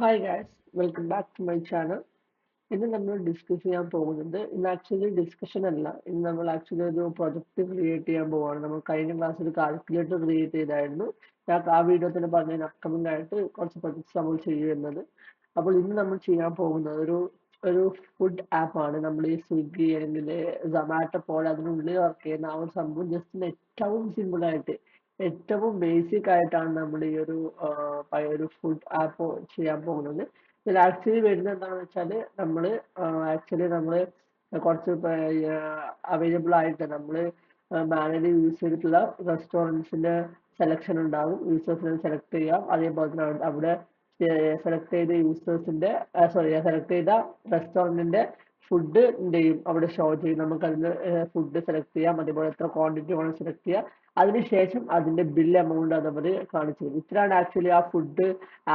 Hi guys welcome back to my channel. ഇന്ന് നമ്മൾ discuss ചെയ്യാൻ പോകുന്നത് ഇന്ന് ആക്ച്വലി ഡിസ്കഷൻ അല്ല, ഇന്ന് നമ്മൾ ആക്ച്വലി ഒരു പ്രൊജക്ട് ക്രിയേറ്റ് ചെയ്യാൻ പോവാണ്. നമ്മൾ കഴിഞ്ഞ ക്ലാസ്സിൽ കാൽക്കുലേറ്റർ ക്രിയേറ്റ് ചെയ്തായിരുന്നു. ഞാൻ ആ വീഡിയോ തന്നെ പറഞ്ഞതിന് അപ്കമിംഗ് ആയിട്ട് കുറച്ച് പ്രൊജക്ട്സ് നമ്മൾ ചെയ്യുന്നത്. അപ്പോൾ ഇന്ന് നമ്മൾ ചെയ്യാൻ പോകുന്നത് ഒരു ഒരു ഫുഡ് ആപ്പാണ്. നമ്മൾ ഈ സ്വിഗ്ഗി അല്ലെങ്കിൽ സൊമാറ്റോ പോലെ അതിനുള്ളിൽ വർക്ക് ചെയ്യുന്ന ആ ഒരു സംഭവം ജസ്റ്റ് ഏറ്റവും സിമ്പിൾ ആയിട്ട് ഏറ്റവും ബേസിക് ആയിട്ടാണ് നമ്മൾ ഈ ഒരു ഫുഡ് ആപ്പ് ചെയ്യാൻ പോകുന്നത്. ഇതിൽ ആക്ച്വലി വരുന്നത് എന്താണെന്ന് വെച്ചാൽ നമ്മൾ കുറച്ച് അവൈലബിൾ ആയിട്ട് നമ്മൾ മാനുവലി യൂസ് ചെയ്തിട്ടുള്ള റെസ്റ്റോറൻറ്റ്സിന്റെ സെലക്ഷൻ ഉണ്ടാകും. യൂസേഴ്സിനെ സെലക്ട് ചെയ്യാം. അതേപോലെ തന്നെ അവിടെ സെലക്ട് ചെയ്ത സെലക്ട് ചെയ്ത റെസ്റ്റോറൻറ്റിന്റെ ഫുഡിന്റെയും അവിടെ ഷോ ചെയ്യും. നമുക്ക് അതിൽ ഫുഡ് സെലക്ട് ചെയ്യാം. അതേപോലെ എത്ര ക്വാണ്ടിറ്റി വേണം സെലക്ട് ചെയ്യാം. അതിനുശേഷം അതിന്റെ ബിൽ എമൗണ്ട് അതവർ കാണിച്ചു തരും. ഇത്രയാണ് ആക്ച്വലി ആ ഫുഡ്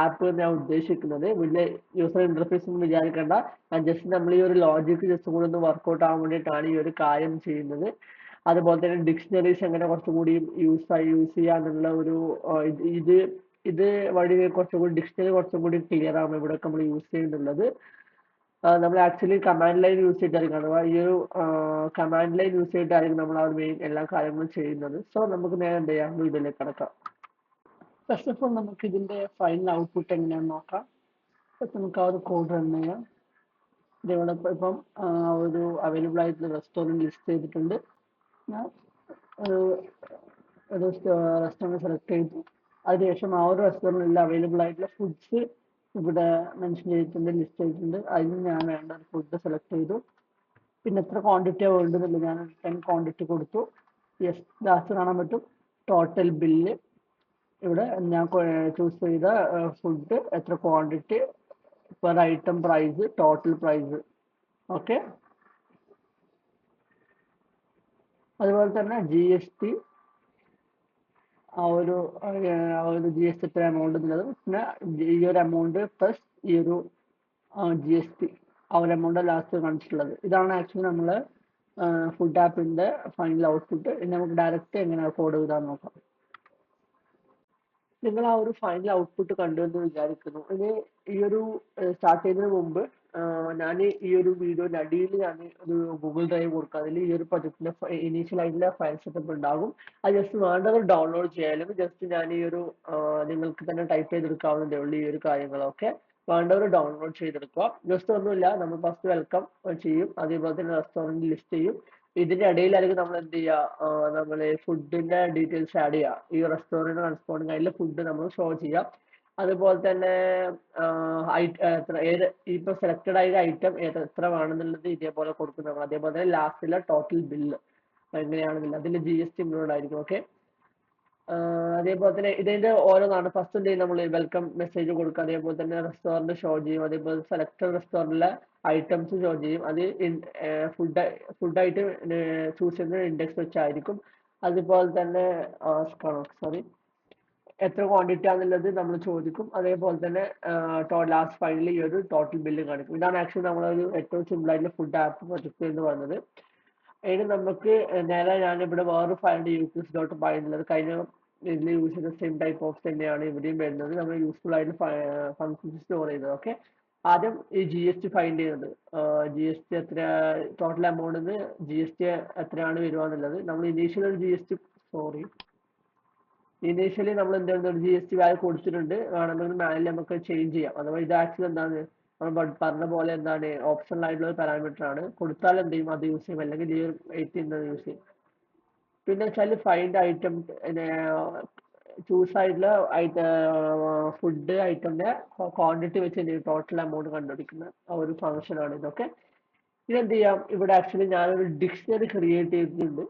ആപ്പ് ഞാൻ ഉദ്ദേശിക്കുന്നത്. വലിയ യൂസർ ഇന്റർഫേസ് ഒന്നും വിചാരിക്കേണ്ട. ജസ്റ്റ് നമ്മൾ ഈ ഒരു ലോജിക്ക് ജസ്റ്റ് കൂടി ഒന്ന് വർക്ക്ഔട്ട് ആവാൻ വേണ്ടിയിട്ടാണ് ഈ ഒരു കാര്യം ചെയ്യുന്നത്. അതുപോലെ തന്നെ ഡിക്ഷണറീസ് എങ്ങനെ കുറച്ചുകൂടി യൂസ് ചെയ്യാന്നുള്ള ഒരു ഇത് ഇത് വഴി കുറച്ചുകൂടി ഡിക്ഷണറി കുറച്ചും കൂടി ക്ലിയർ ആവും ഇവിടെയൊക്കെ നമ്മൾ യൂസ് ചെയ്യുന്നുള്ളത്. നമ്മൾ ആക്ച്വലി കമാൻഡ് ലൈൻ യൂസ് ചെയ്തിട്ടായിരിക്കും, അഥവാ ഈ ഒരു കമാൻഡ് ലൈൻ യൂസ് ചെയ്തിട്ടായിരിക്കും നമ്മൾ ആ ഒരു മെയിൻ എല്ലാ കാര്യങ്ങളും ചെയ്യുന്നത്. സോ നമുക്ക് നേരെ എന്ത് ചെയ്യാം, വീഡിയോയിലേക്ക് കടക്കാം. ഫസ്റ്റ് ഓഫ് ഓൾ നമുക്ക് ഇതിന്റെ ഫൈനൽ ഔട്ട്പുട്ട് എങ്ങനെയാണെന്ന് നോക്കാം. നമുക്ക് ആ ഒരു കോഡ് റൺ ചെയ്യാം. ഇതേപോലെ ഇപ്പം ഒരു അവൈലബിൾ ആയിട്ടുള്ള റെസ്റ്റോറൻറ്റ് ലിസ്റ്റ് ചെയ്തിട്ടുണ്ട്. ഞാൻ ഒരു റെസ്റ്റോറൻറ്റ് സെലക്ട് ചെയ്തു. അതിനുശേഷം ആ ഒരു റെസ്റ്റോറൻറ്റിൽ അവൈലബിൾ ആയിട്ടുള്ള ഫുഡ്സ് ഇവിടെ മെൻഷൻ ചെയ്തിട്ടുണ്ട്, ലിസ്റ്റ് ചെയ്തിട്ടുണ്ട്. അതിന് ഞാൻ വേണ്ട ഒരു ഫുഡ് സെലക്ട് ചെയ്തു. പിന്നെ എത്ര ക്വാണ്ടിറ്റിയാണ് വേണ്ടതെന്നുള്ളത് ഞാൻ 10 ക്വാണ്ടിറ്റി കൊടുത്തു. യെസ്, ലാസ്റ്റ് കാണാൻ പറ്റും ടോട്ടൽ ബില്ല്. ഇവിടെ ഞാൻ ചൂസ് ചെയ്ത ഫുഡ്, എത്ര quantity, per item price, total price. Okay, അതുപോലെ തന്നെ ജി എസ് ടി, ആ ഒരു ജി എസ് ടി എത്ര എമൗണ്ട് എന്നുള്ളത്, പിന്നെ ഈ ഒരു എമൗണ്ട് പ്ലസ് ഈ ഒരു ജി എസ് ടി, ആ ഒരു എമൗണ്ട് ലാസ്റ്റ് കാണിച്ചിട്ടുള്ളത്. ഇതാണ് ആക്ച്വലി നമ്മള് ഫുഡ് ആപ്പിന്റെ ഫൈനൽ ഔട്ട്പുട്ട്. ഇനി നമുക്ക് ഡയറക്റ്റ് എങ്ങനെ കോഡ് എഴുതാൻ നോക്കാം. നിങ്ങൾ ആ ഒരു ഫൈനൽ ഔട്ട്പുട്ട് കണ്ടു എന്ന് വിചാരിക്കുന്നു. ഇനി ഈ ഒരു സ്റ്റാർട്ട് ചെയ്യുന്നതിന് മുമ്പ് ഞാൻ ഈ ഒരു വീഡിയോയുടെ അടിയിൽ ഞാൻ ഒരു ഗൂഗിൾ ഡ്രൈവ് കൊടുക്കുക. അതിൽ ഈ ഒരു പ്രൊജക്ടിന്റെ ഇനീഷ്യൽ ആയിട്ടുള്ള ഫയൽ സെറ്റപ്പ് ഉണ്ടാകും. അത് ജസ്റ്റ് വേണ്ടവർ ഡൗൺലോഡ് ചെയ്യാനും ജസ്റ്റ് ഞാൻ ഈ ഒരു നിങ്ങൾക്ക് തന്നെ ടൈപ്പ് ചെയ്തെടുക്കാവുന്നതേ ഉള്ളൂ ഈ ഒരു കാര്യങ്ങളൊക്കെ. വേണ്ടവർ ഡൗൺലോഡ് ചെയ്തെടുക്കുക. ജസ്റ്റ് ഒന്നുമില്ല, നമ്മൾ ഫസ്റ്റ് വെൽക്കം ചെയ്യും. അതേപോലെ തന്നെ റെസ്റ്റോറൻറ്റ് ലിസ്റ്റ് ചെയ്യും. ഇതിന്റെ ഇടയിലായിരിക്കും നമ്മൾ എന്ത് ചെയ്യുക, നമ്മൾ ഫുഡിന്റെ ഡീറ്റെയിൽസ് ആഡ് ചെയ്യുക. ഈ റെസ്റ്റോറൻറ്റ് റെസ്പോണ്ടിങ് അതിൽ ഫുഡ് നമ്മൾ ഷോ ചെയ്യാം. അതുപോലെ തന്നെ ഇപ്പൊ സെലക്ടഡ് ആയ ഐറ്റം എത്ര വേണമെന്നുള്ളത് ഇതേപോലെ കൊടുക്കും നമ്മൾ. അതേപോലെ തന്നെ ലാസ്റ്റിലെ ടോട്ടൽ ബില്ല് എങ്ങനെയാണെന്നുള്ളത് അതിൽ ജി എസ് ടി ഇൻക്ലൂഡ് ആയിരിക്കും. ഓക്കെ, അതേപോലെ തന്നെ ഇതിന്റെ ഓരോന്നാണ്. ഫസ്റ്റ് എന്ത് ചെയ്യും, നമ്മൾ വെൽക്കം മെസ്സേജ് കൊടുക്കുക. അതേപോലെ തന്നെ റെസ്റ്റോറൻറ്റ് ഷോ ചെയ്യും. അതേപോലെ സെലക്ടഡ് റെസ്റ്റോറൻറ്റിലെ ഐറ്റംസ് ഷോ ചെയ്യും. അത് ഫുഡായിട്ട് ചൂസ് ചെയ്യുന്ന ഇൻഡെക്സ് വെച്ചായിരിക്കും. അതുപോലെ തന്നെ സോറി, എത്ര ക്വാണ്ടിറ്റി ആണെന്നുള്ളത് നമ്മൾ ചോദിക്കും. അതേപോലെ തന്നെ ലാസ്റ്റ് ഫൈനലി ഈ ഒരു ടോട്ടൽ ബില്ല് കാണിക്കും. ഇതാണ് ആക്ച്വലി നമ്മളൊരു ഏറ്റവും സിമ്പിൾ ആയിട്ടുള്ള ഫുഡ് ആപ്പ് പ്രൊജക്ട് എന്ന് പറയുന്നത്. അതിന് നമുക്ക് നേരെ ഞാനിവിടെ വേറൊരു ഫയലിന്റെ യൂസേഴ്സ് ഡോട്ട് പൈ എന്നുള്ളത് കഴിഞ്ഞ ഇതിൽ യൂസ് ചെയ്ത സെയിം ടൈപ്പ് ഓഫ് തന്നെയാണ് ഇവിടെയും വരുന്നത്. നമ്മൾ യൂസ്ഫുൾ ആയിട്ട് ഫംഗ്ഷൻസ് സ്റ്റോർ ചെയ്തത്. ഓക്കെ, ആദ്യം ഈ ജി എസ് ടി ഫൈൻഡ് ചെയ്യുന്നത്, ജി എസ് ടി എത്ര, ടോട്ടൽ എമൗണ്ടിന് ജി എസ് ടി എത്രയാണ് വരിക എന്നുള്ളത്. നമ്മൾ ഇനീഷ്യലി നമ്മൾ എന്താണ് ജി എസ് ടി വാല്യൂ കൊടുത്തിട്ടുണ്ട്. വേണമെങ്കിൽ മാനുവലി നമുക്ക് ചേഞ്ച് ചെയ്യാം. അഥവാ ഇത് ആക്ച്വലി എന്താണ് നമ്മൾ പറഞ്ഞ പോലെ എന്താണ് ഓപ്ഷണൽ ആയിട്ടുള്ള ഒരു പാരാമീറ്റർ ആണ്. കൊടുത്താൽ എന്ത് ചെയ്യും, അത് യൂസ് ചെയ്യും. അല്ലെങ്കിൽ ഈ 18 യൂസ് ചെയ്യും. പിന്നെ വെച്ചാൽ ഫൈൻഡ് ഐറ്റം, ചൂസ് ആയിട്ടുള്ള ഫുഡ് ഐറ്റമിന്റെ ക്വാണ്ടിറ്റി വെച്ച് ടോട്ടൽ എമൗണ്ട് കണ്ടുപിടിക്കുന്ന ആ ഒരു ഫംഗ്ഷൻ ആണ് ഇതൊക്കെ. ഇതെന്ത് ചെയ്യാം, ഇവിടെ ആക്ച്വലി ഞാനൊരു ഡിക്ഷണറി ക്രിയേറ്റ് ചെയ്തിട്ടുണ്ട്.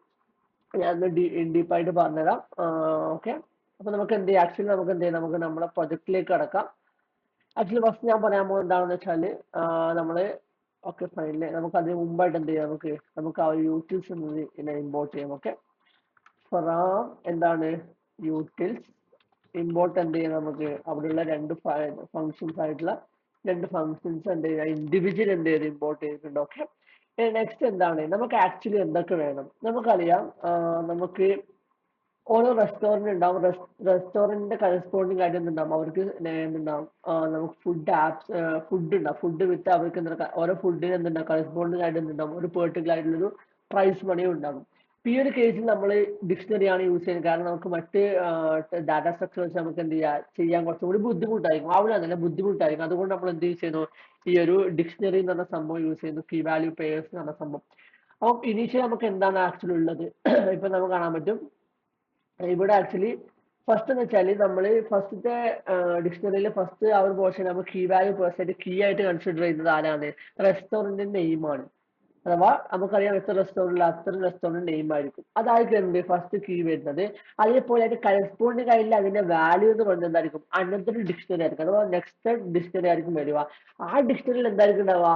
ഞാൻ ഡീപ്പായിട്ട് പറഞ്ഞുതരാം. ഓക്കെ, അപ്പൊ നമുക്ക് എന്ത് ചെയ്യാം, ആക്ച്വലി നമുക്ക് എന്ത് ചെയ്യാം, നമുക്ക് നമ്മുടെ പ്രൊജക്റ്റിലേക്ക് കടക്കാം. ആക്ച്വലി ഫസ്റ്റ് ഞാൻ പറയാൻ പോകുന്നത് എന്താണെന്ന് വെച്ചാൽ നമ്മള് ഓക്കെ ഫൈനലി നമുക്ക് അതിന് മുമ്പായിട്ട് എന്ത് ചെയ്യാം, നമുക്ക് ആ യൂട്ടിൽസ് ഇമ്പോർട്ട് ചെയ്യാം. ഓക്കെ, ഫ്രം എന്താണ് യൂട്ടിൽസ് ഇമ്പോർട്ട് എന്ത് ചെയ്യാം, നമുക്ക് അവിടെയുള്ള രണ്ട് ഫങ്ഷൻസ് ആയിട്ടുള്ള രണ്ട് ഫങ്ഷൻസ് എന്ത് ചെയ്യുക, ഇൻഡിവിജ്വൽ എന്ത് ചെയ്ത് ഇമ്പോർട്ട് ചെയ്തിട്ടുണ്ട്. ഓക്കെ, നെക്സ്റ്റ് എന്താണ് നമുക്ക് ആക്ച്വലി എന്തൊക്കെ വേണം നമുക്കറിയാം. നമുക്ക് ഓരോ റെസ്റ്റോറന്റ് ഉണ്ടാവും. റെസ്റ്റോറന്റിന്റെ കറസ്പോണ്ടിങ് ആയിട്ട് എന്തുണ്ടാവും അവർക്ക് എന്തുണ്ടാവും നമുക്ക് ഫുഡ് ആപ്സ് ഫുഡ് ഉണ്ടാവും. ഫുഡ് വിത്ത് അവർക്ക് എന്താ ഓരോ ഫുഡിന് എന്തുണ്ടാവും കറസ്പോണ്ടിങ് ആയിട്ട് എന്തുണ്ടാവും ഒരു പെർട്ടിക്കുലർ ആയിട്ടുള്ളൊരു പ്രൈസ് മണിയും ഉണ്ടാകും. ഇപ്പൊ ഈ ഒരു കേസിൽ നമ്മൾ ഡിക്ഷണറി ആണ് യൂസ് ചെയ്യുന്നത്. കാരണം നമുക്ക് മറ്റ് ഡാറ്റ സ്ട്രക്ചേഴ്സ് നമുക്ക് എന്ത് ചെയ്യാൻ കുറച്ചും കൂടി ബുദ്ധിമുട്ടായിരിക്കും. അവിടെ അങ്ങനെ ബുദ്ധിമുട്ടായിരിക്കും. അതുകൊണ്ട് നമ്മൾ എന്ത് യൂസ് ചെയ്യുന്നു, ഈ ഒരു ഡിക്ഷണറി എന്ന് പറഞ്ഞ സംഭവം യൂസ് ചെയ്യുന്നു. കീ വാല്യൂ പെയർസ് എന്ന് പറഞ്ഞ സംഭവം. അപ്പം ഇനീഷ്യൽ നമുക്ക് എന്താണ് ആക്ച്വലി ഉള്ളത് ഇപ്പൊ നമുക്ക് കാണാൻ പറ്റും. ഇവിടെ ആക്ച്വലി ഫസ്റ്റ് എന്ന് വെച്ചാൽ നമ്മൾ ഫസ്റ്റത്തെ ഡിക്ഷണറിയിൽ ഫസ്റ്റ് ആ ഒരു പോർഷൻ നമ്മൾ കീ വാല്യൂ പേഴ്സെന്റ് കീ ആയിട്ട് കൺസിഡർ ചെയ്യുന്നത് ആരാണ്, റെസ്റ്റോറന്റിന്റെ നെയിം ആണ്. അഥവാ നമുക്കറിയാം എത്ര റെസ്റ്റോറന്റ് അത്ര റെസ്റ്റോറന്റ് നെയിം ആയിരിക്കും അതായിരിക്കും എന്ത് ഫസ്റ്റ് കീ വരുന്നത്. അതേപോലെ അതിന്റെ കറസ്പോണ്ടിങ് ആയില്ല അതിന്റെ വാല്യൂ എന്ന് പറയുന്നത് എന്തായിരിക്കും, അനന്തര ഡിക്ഷണറി ആയിരിക്കും. അഥവാ നെക്സ്റ്റ് ഡിക്ഷണറി ആയിരിക്കും വരിക. ആ ഡിക്ഷണറിയിൽ എന്തായിരിക്കും ഉണ്ടാവുക,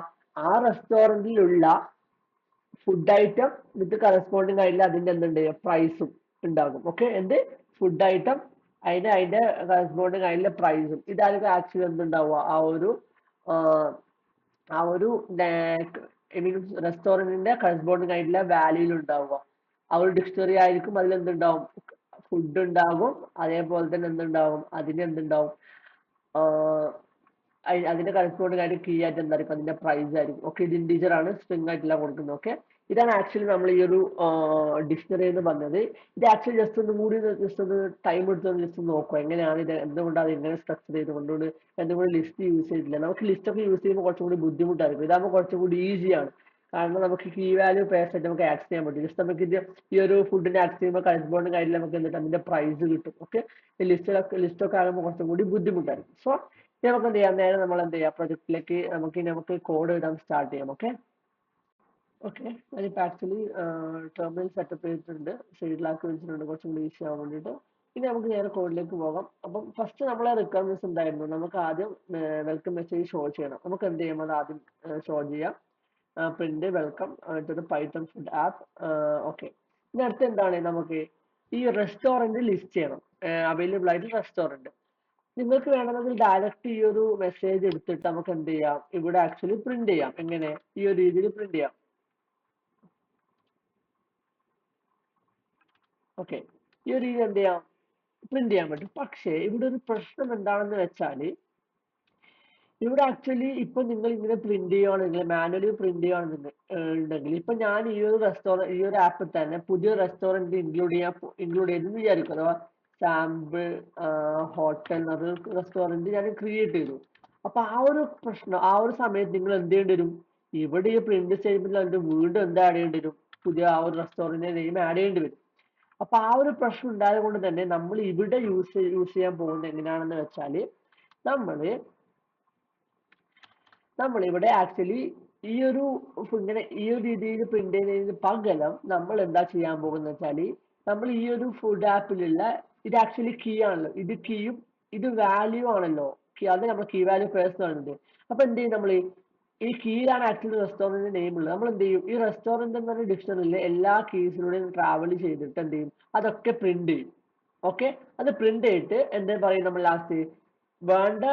ആ റെസ്റ്റോറന്റിലുള്ള ഫുഡ് ഐറ്റം വിത്ത് കറസ്പോണ്ടിങ് ആയിട്ടുള്ള അതിന്റെ എന്തുണ്ട് പ്രൈസും ഉണ്ടാകും. ഓക്കെ, എന്ത് ഫുഡ് ഐറ്റം അതിന്റെ കറസ്പോണ്ടിങ് ആയിട്ടുള്ള പ്രൈസും ഇതായിരിക്കും ആക്ച്വലി എന്തുണ്ടാവുക ആ ഒരു മീൻസ് റെസ്റ്റോറന്റിന്റെ കറസ്പോണ്ടിങ് ആയിട്ടുള്ള വാല്യൂയിൽ ഉണ്ടാവുക. ആ ഒരു ഡിക്ഷണറി ആയിരിക്കും. അതിൽ എന്തുണ്ടാവും, ഫുഡ് ഉണ്ടാകും. അതേപോലെ തന്നെ എന്തുണ്ടാവും, അതിന് എന്തുണ്ടാവും അതിന്റെ കറസ്പോണ്ടിങ് ആയിട്ട് കീ ആയിട്ട് എന്തായിരിക്കും അതിന്റെ പ്രൈസ് ആയിരിക്കും. ഓക്കെ, ഇത് ഇന്റീജർ ആണ്, സ്ട്രിംഗ് ആയിട്ടില്ല കൊടുക്കുന്നത്. ഓക്കെ, ഇതാണ് ആക്ച്വലി നമ്മൾ ഈ ഒരു ഡിക്ഷണറി എന്ന് പറഞ്ഞത്. ഇത് ആക്ച്വലി ജസ്റ്റ് ഒന്നും കൂടി ജസ്റ്റ് ഒന്ന് ടൈം എടുത്ത് ജസ്റ്റ് നോക്കുക എങ്ങനെയാണ് ഇത്, എന്തുകൊണ്ടാണ് ഇങ്ങനെ സ്ട്രക്ചർ ചെയ്ത് കൊണ്ടുകൊണ്ട് എന്തുകൊണ്ട് ലിസ്റ്റ് യൂസ് ചെയ്തിട്ടില്ല. നമുക്ക് ലിസ്റ്റ് ഒക്കെ യൂസ് ചെയ്യുമ്പോൾ കുറച്ചും കൂടി ബുദ്ധിമുട്ടായിരിക്കും. ഇതാകുമ്പോൾ കുറച്ചും കൂടി ഈസിയാണ്. കാരണം നമുക്ക് കീ വാല്യൂ പേഴ്സ് ആയിട്ട് നമുക്ക് ആക്സസ് ചെയ്യാൻ പറ്റും. ജസ്റ്റ് നമുക്ക് ഇത് ഈ ഒരു ഫുഡിനെ ആക്സസ് ചെയ്യുമ്പോൾ കറസ്പോണ്ടിങ് ആയിട്ട് നമുക്ക് എന്നിട്ട് അതിന്റെ പ്രൈസ് കിട്ടും. ഓക്കെ, ലിസ്റ്റൊക്കെ ആകുമ്പോൾ കുറച്ചും കൂടി ബുദ്ധിമുട്ടായിരിക്കും. സോ നമുക്ക് എന്ത് ചെയ്യാം, നേരെ നമ്മൾ എന്ത് ചെയ്യാം പ്രൊജക്റ്റിലേക്ക് നമുക്ക് കോഡ് എഴുതാൻ സ്റ്റാർട്ട് ചെയ്യാം. ഓക്കെ ഓക്കെ, ഞാനിപ്പോൾ ആക്ച്വലി ടെർമിനൽ സെറ്റപ്പ് ചെയ്തിട്ടുണ്ട്, സൈഡിലാക്കി വെച്ചിട്ടുണ്ട് കുറച്ചും കൂടി ഈസി ആവാൻ വേണ്ടിയിട്ട്. ഇനി നമുക്ക് നേരെ കോഡിലേക്ക് പോകാം. അപ്പം ഫസ്റ്റ് നമ്മളെ റിക്വയർമെന്റ്സ് എന്തായിരുന്നു, നമുക്ക് ആദ്യം വെൽക്കം മെസ്സേജ് ഷോ ചെയ്യണം. നമുക്ക് എന്ത് ചെയ്യാം, അത് ആദ്യം ഷോ ചെയ്യാം. പ്രിന്റ് വെൽക്കം, അടുത്തത് പൈത്തൺ ഫുഡ് ആപ്പ്. ഓക്കെ, ഇനി അടുത്ത് എന്താണ്, നമുക്ക് ഈ റെസ്റ്റോറന്റ് ലിസ്റ്റ് ചെയ്യണം, അവൈലബിൾ ആയിട്ട് റെസ്റ്റോറന്റ്. നിങ്ങൾക്ക് വേണമെങ്കിൽ ഡയറക്റ്റ് ഈ ഒരു മെസ്സേജ് എടുത്തിട്ട് നമുക്ക് എന്ത് ചെയ്യാം, ഇവിടെ ആക്ച്വലി പ്രിന്റ് ചെയ്യാം. എങ്ങനെ, ഈ ഒരു രീതിയിൽ പ്രിന്റ് ചെയ്യാം. ഓക്കെ, ഈ ഒരു രീതി എന്ത് ചെയ്യാം, പ്രിന്റ് ചെയ്യാൻ പറ്റും. പക്ഷേ ഇവിടെ ഒരു പ്രശ്നം എന്താണെന്ന് വെച്ചാൽ, ഇവിടെ ആക്ച്വലി ഇപ്പൊ നിങ്ങൾ ഇങ്ങനെ പ്രിന്റ് ചെയ്യുകയാണെങ്കിൽ, മാനുവലി പ്രിന്റ് ചെയ്യുകയാണെന്നുണ്ടെങ്കിൽ, ഇപ്പൊ ഞാൻ ഈ ഒരു ഈ ഒരു ആപ്പിൽ തന്നെ പുതിയ റെസ്റ്റോറന്റ് ഇൻക്ലൂഡ് ചെയ്തെന്ന് വിചാരിക്കും. അഥവാ സാമ്പിൾ ഹോട്ടൽ അത് റെസ്റ്റോറന്റ് ഞാൻ ക്രിയേറ്റ് ചെയ്തു. അപ്പൊ ആ ഒരു പ്രശ്നം, ആ ഒരു സമയത്ത് നിങ്ങൾ എന്ത് ചെയ്യേണ്ടി വരും, ഇവിടെ ഈ പ്രിന്റ് സ്റ്റേറ്റ്മെന്റിൽ അതിന്റെ വീണ്ടും എന്താ ആഡ് ചെയ്യേണ്ടി വരും, പുതിയ ആ ഒരു റെസ്റ്റോറന്റിന്റെ നെയിം ആഡ് ചെയ്യേണ്ടി വരും. അപ്പൊ ആ ഒരു പ്രശ്നം ഉണ്ടായത് കൊണ്ട് തന്നെ നമ്മൾ ഇവിടെ യൂസ് ചെയ്യാൻ പോകുന്നത് എങ്ങനെയാണെന്ന് വെച്ചാൽ, നമ്മള് നമ്മളിവിടെ ആക്ച്വലി ഈ ഒരു ഇങ്ങനെ ഈ ഒരു രീതിയിൽ പ്രിന്റ് ചെയ്യുന്നതിന് പകരം നമ്മൾ എന്താ ചെയ്യാൻ പോകുന്നത് വെച്ചാല്, നമ്മൾ ഈ ഒരു ഫുഡ് ആപ്പിലുള്ള ഇത് ആക്ച്വലി കീ ആണല്ലോ, ഇത് കീയും ഇത് വാല്യൂ ആണല്ലോ. അത് നമ്മൾ കീ വാല്യൂ പേഴ്സ് പറയുന്നത്. അപ്പൊ എന്ത് ചെയ്യും, നമ്മൾ ഈ കീയിലാണ് ആക്ച്വലി റെസ്റ്റോറന്റിന്റെ നെയിം ഉള്ളത്. നമ്മൾ എന്ത് ചെയ്യും, ഈ റെസ്റ്റോറന്റ് എന്ന ഡിക്ഷണറിയിലെ എല്ലാ കീസിലൂടെയും ട്രാവൽ ചെയ്തിട്ട് എന്ത് ചെയ്യും, അതൊക്കെ പ്രിന്റ് ചെയ്യും. ഓക്കെ, അത് പ്രിന്റ് ചെയ്തിട്ട് എന്താ പറയും, നമ്മൾ ലാസ്റ്റ് വേണ്ട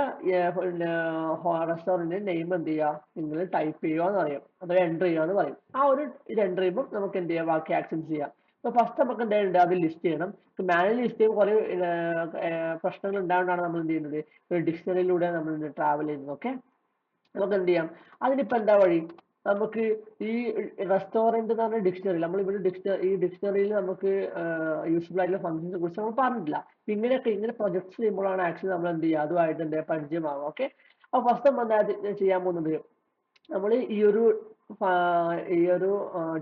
റെസ്റ്റോറന്റിന്റെ നെയിം എന്ത് ചെയ്യുക, നിങ്ങൾ ടൈപ്പ് ചെയ്യുക എന്ന് പറയും, അഥവാ എൻ്റർ ചെയ്യുക എന്ന് പറയും. ആ ഒരു ഇത് എൻ്റർ ചെയ്യുമ്പോൾ നമുക്ക് എന്ത് ചെയ്യാം, ബാക്കി ആക്സസ് ചെയ്യാം. ഇപ്പൊ ഫസ്റ്റ് നമുക്ക് എന്തായാലും അത് ലിസ്റ്റ് ചെയ്യണം. മാനുവലി ലിസ്റ്റ് ചെയ്യുമ്പോൾ കുറെ പ്രശ്നങ്ങൾ ഉണ്ടാകൊണ്ടാണ് നമ്മൾ എന്ത് ചെയ്യുന്നത്, ഒരു ഡിക്ഷണറിയിലൂടെ നമ്മൾ ട്രാവൽ ചെയ്യുന്നത്. ഓക്കെ, നമുക്ക് എന്ത് ചെയ്യാം, അതിനിപ്പോ എന്താ വഴി, നമുക്ക് ഈ റെസ്റ്റോറന്റ് എന്ന് പറഞ്ഞ ഡിക്ഷണറി നമ്മൾ ഇവിടെ ഈ ഡിക്ഷണറിയിൽ നമുക്ക് യൂസ്ഫുൾ ആയിട്ടുള്ള ഫംഗ്ഷൻസിനെ കുറിച്ച് നമ്മൾ പറഞ്ഞിട്ടില്ല. ഇങ്ങനെയൊക്കെ ഇങ്ങനെ പ്രൊജക്ട്സ് ചെയ്യുമ്പോഴാണ് ആക്ച്വലി നമ്മൾ എന്ത് ചെയ്യുക, അതുമായിട്ട് എന്താ പരിചയമാകും. ഓക്കെ, അപ്പൊ ഫസ്റ്റ് നമ്മൾ എന്താ ചെയ്യാൻ പോകുന്നത്, നമ്മൾ ഈ ഒരു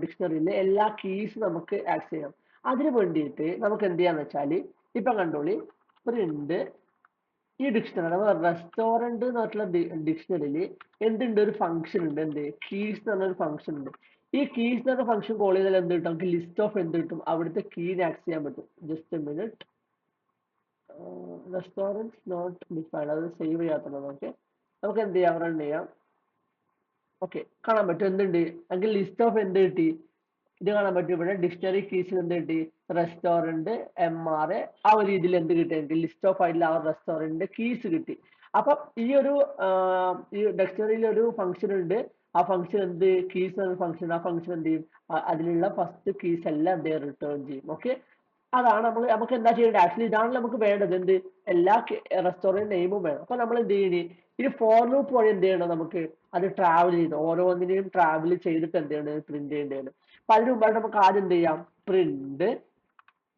ഡിക്ഷണറിയിലെ എല്ലാ കീസ് നമുക്ക് ആക്സസ് ചെയ്യാം. അതിന് വേണ്ടിയിട്ട് നമുക്ക് എന്ത് ചെയ്യാന്ന് വെച്ചാൽ, ഇപ്പൊ കണ്ടോളി, പ്രിന്റ് ഈ ഡിക്ഷണറി അഥവാ റെസ്റ്റോറന്റ് എന്ന് പറഞ്ഞിട്ടുള്ള ഡിക്ഷണറിയിൽ എന്തുണ്ട്, ഒരു ഫംഗ്ഷൻ ഉണ്ട്, എന്ത് കീസ് എന്ന് പറഞ്ഞ ഒരു ഫംഗ്ഷൻ ഉണ്ട്. ഈ കീസ് എന്ന് പറഞ്ഞ ഫംഗ്ഷൻ കോൾ ചെയ്താൽ എന്ത് കിട്ടും, നമുക്ക് ലിസ്റ്റ് ഓഫ് എന്ത് കിട്ടും, അവിടുത്തെ കീനെ ആക്സസ് ചെയ്യാൻ പറ്റും. Just a minute, restaurant not defined, അത് സേവ് ചെയ്യാത്തത്. ഓക്കെ, നമുക്ക് എന്ത് ചെയ്യാം, റൺ ചെയ്യാം. ഓക്കെ, കാണാൻ പറ്റും എന്തുണ്ട്, നമുക്ക് ലിസ്റ്റ് ഓഫ് എന്ത് കിട്ടി, ഇത് കാണാൻ പറ്റും. ഇവിടെ ഡിക്ഷണറി കീസിൽ എന്ത് കിട്ടി, റെസ്റ്റോറന്റ് MR ആ ഒരു രീതിയിൽ എന്ത് കിട്ടി, എനിക്ക് ലിസ്റ്റ് ഓഫ് ആയിട്ടുള്ള ആ റെസ്റ്റോറന്റിന്റെ കീസ് കിട്ടി. അപ്പം ഈ ഡിക്ഷണറിയിൽ ഒരു ഫംഗ്ഷൻ ഉണ്ട്. ആ ഫംഗ്ഷൻ എന്ത്, കീസ് എന്ന ഫംഗ്ഷൻ, ആ ഫംഗ്ഷൻ എന്ത് ചെയ്യും, അതിലുള്ള ഫസ്റ്റ് കീസ് എല്ലാം എന്ത് റിട്ടേൺ ചെയ്യും. ഓക്കെ, അതാണ് നമുക്ക് എന്താ ചെയ്യേണ്ടത്, ആക്ച്വലി ഇതാണല്ലോ നമുക്ക് വേണ്ടത്. എന്ത്, എല്ലാ റെസ്റ്റോറന്റ് നെയിമും വേണം. അപ്പൊ നമ്മൾ എന്ത് ചെയ്യണേ, ഈ ഫോർ ലൂപ്പ് വഴി എന്ത് ചെയ്യണം, നമുക്ക് അത് ട്രാവൽ ചെയ്ത് ഓരോന്നിനെയും ട്രാവൽ ചെയ്തിട്ട് എന്ത് ചെയ്യണം, പ്രിന്റ് ചെയ്യേണ്ടത്. അപ്പൊ അതിന് മുമ്പായിട്ട് നമുക്ക് ആദ്യം എന്ത് ചെയ്യാം, പ്രിന്റ്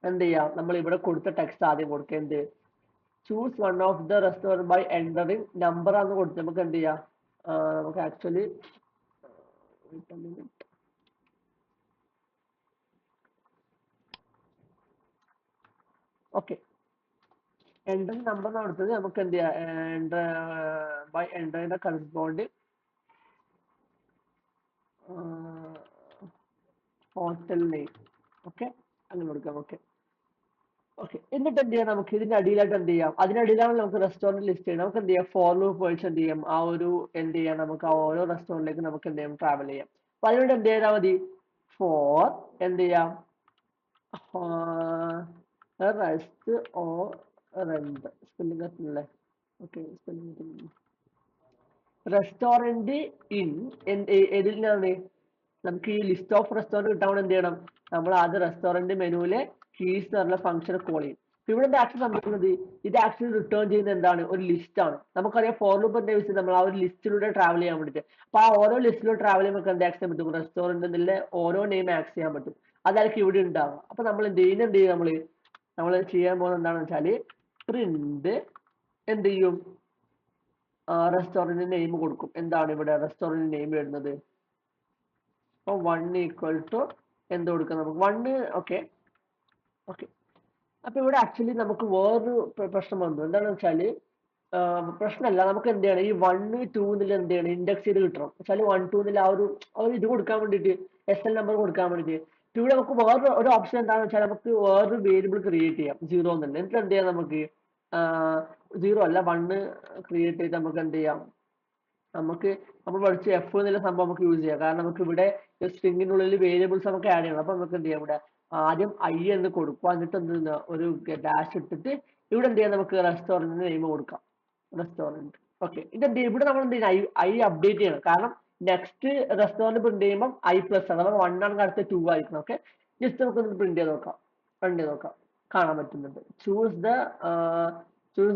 എന്ത് ചെയ്യാം, നമ്മൾ ഇവിടെ കൊടുത്ത ടെക്സ്റ്റ് ആദ്യം കൊടുക്കുക. എന്ത്, choose one of the restaurant by entering number ആണെന്ന് കൊടുത്ത് നമുക്ക് എന്ത് ചെയ്യാം, നമുക്ക് ആക്ച്വലി ഓക്കെ എൻ്ററിങ് നമ്പർ എന്നാണ് കൊടുത്തത്. നമുക്ക് എന്ത് ചെയ്യാം, ബൈ എൻ്ററിന്റെ കറസ്പോണ്ടിങ് ഹോട്ടൽ നെയിം. ഓക്കെ, അങ്ങനെ കൊടുക്കാം. ഓക്കെ ഓക്കെ എന്നിട്ട് എന്ത് ചെയ്യാം, നമുക്ക് ഇതിന്റെ അടിയിലായിട്ട് എന്ത് ചെയ്യാം, അതിനടിയിലാണ് നമുക്ക് റെസ്റ്റോറന്റ് ലിസ്റ്റ് ചെയ്യാം. നമുക്ക് എന്ത് ചെയ്യാം, ഫോർ ലൂപ്പ് വഴിച്ച് എന്ത് ചെയ്യാം, ആ ഒരു എന്ത് ചെയ്യാം, നമുക്ക് ആ ഓരോ റെസ്റ്റോറന്റിലേക്ക് നമുക്ക് എന്ത് ചെയ്യാം, ട്രാവൽ ചെയ്യാം. അപ്പൊ അതിനോട് എന്ത് ചെയ്താൽ മതി, ഫോർ എന്ത് ചെയ്യാം, റെസ്റ്റ് ഓ റെന്റ്, സ്പെല്ലിംഗ് അല്ലേ, ഓക്കെ സ്പെല്ലിംഗ്, റെസ്റ്റോറന്റ് ഇൻ ഏതിലാണ്, നമുക്ക് ഈ ലിസ്റ്റ് ഓഫ് റെസ്റ്റോറന്റ് കിട്ടാൻ എന്ത് ചെയ്യണം, നമ്മൾ ആദ്യം റെസ്റ്റോറന്റ് മെനുവിലെ കീസ് എന്നുള്ള ഫംഗ്ഷൻ കോൾ ചെയ്യും. ഇവിടെ എന്താ ആക്ച്വലി സംഭവിക്കുന്നത്, ഇത് ആക്ച്വലി റിട്ടേൺ ചെയ്യുന്ന എന്താണ്, ഒരു ലിസ്റ്റ് ആണ്. നമുക്കറിയാം ഫോർ ലൂപ്പ് എന്താ വെച്ചാൽ നമ്മൾ ആ ഒരു ലിസ്റ്റിലൂടെ ട്രാവൽ ചെയ്യാൻ വേണ്ടിയിട്ട്. അപ്പൊ ആ ഓരോ ലിസ്റ്റിലൂടെ ട്രാവൽ ചെയ്യുമ്പോൾ നമുക്ക് എന്ത് ആക്സ് ചെയ്യാൻ പറ്റും, റെസ്റ്റോറന്റിന്റെ ഓരോ നെയിം ആക്സ് ചെയ്യാൻ പറ്റും. അതായിരിക്കും ഇവിടെ ഉണ്ടാവുക. അപ്പൊ നമ്മൾ എന്ത് ചെയ്യും, നമ്മൾ ചെയ്യാൻ പോകുന്നത് എന്താണെന്ന് വെച്ചാല്, പ്രിന്റ് എന്ത് ചെയ്യും, റെസ്റ്റോറന്റ് നെയിം കൊടുക്കും. എന്താണ് ഇവിടെ റെസ്റ്റോറന്റ് നെയിം വരുന്നത്, അപ്പോൾ 1 ഈക്വൽ ടു എന്ത് കൊടുക്കാം, നമുക്ക് 1. ഓക്കെ ഓക്കെ അപ്പൊ ഇവിടെ ആക്ച്വലി നമുക്ക് വേറൊരു പ്രശ്നം വന്നു. എന്താണെന്ന് വെച്ചാല്, പ്രശ്നമല്ല, നമുക്ക് എന്ത് ചെയ്യണം, ഈ 1 2 എന്നുള്ള എന്ത് ചെയ്യണം, ഇൻഡെക്സ് ചെയ്ത് കിട്ടണം. വെച്ചാൽ 1 2 എന്നുള്ള ആ ഒരു ഇത് കൊടുക്കാൻ വേണ്ടിയിട്ട്, SL നമ്പർ കൊടുക്കാൻ വേണ്ടിയിട്ട്. ഇവിടെ നമുക്ക് വേറൊരു ഒരു ഓപ്ഷൻ എന്താണെന്ന് വെച്ചാൽ, നമുക്ക് വേറൊരു വേരിയബിൾ ക്രിയേറ്റ് ചെയ്യാം 0 എന്നുള്ള. എന്നിട്ട് എന്ത് ചെയ്യാം, നമുക്ക് 0 അല്ല 1 ക്രിയേറ്റ് ചെയ്ത് നമുക്ക് എന്ത് ചെയ്യാം, നമുക്ക് നമ്മൾ പഠിച്ച എഫ് എന്നുള്ള സംഭവം നമുക്ക് യൂസ് ചെയ്യാം. കാരണം നമുക്ക് ഇവിടെ സ്ട്രിങ്ങിനുള്ളിൽ വേരിയബിൾസ് നമുക്ക് ആഡ് ചെയ്യണം. അപ്പൊ നമുക്ക് എന്ത് ചെയ്യാം, ഇവിടെ ആദ്യം ഐ എന്ന് കൊടുക്കുക. എന്നിട്ട് എന്ത് ഒരു ഡാഷ് ഇട്ടിട്ട് ഇവിടെ എന്ത് ചെയ്യാം, നമുക്ക് റെസ്റ്റോറന്റിന് നെയിം കൊടുക്കാം, റെസ്റ്റോറന്റ്. ഓക്കെ ഇതെന്ത് ചെയ്യും, ഇവിടെ നമ്മൾ എന്ത് ചെയ്യണം, ഐ അപ്ഡേറ്റ് ചെയ്യണം. കാരണം നെക്സ്റ്റ് റെസ്റ്റോറന്റ് പ്രിന്റ് ചെയ്യുമ്പോൾ I+ ആണ്, അഥവാ 1 ആണെങ്കിൽ അടുത്ത 2 ആയിരിക്കണം. ഓക്കെ ജസ്റ്റ് നമുക്ക് പ്രിന്റ് ചെയ്ത് നോക്കാം, റൺ ചെയ്ത് നോക്കാം, കാണാൻ പറ്റുന്നുണ്ട്. Choose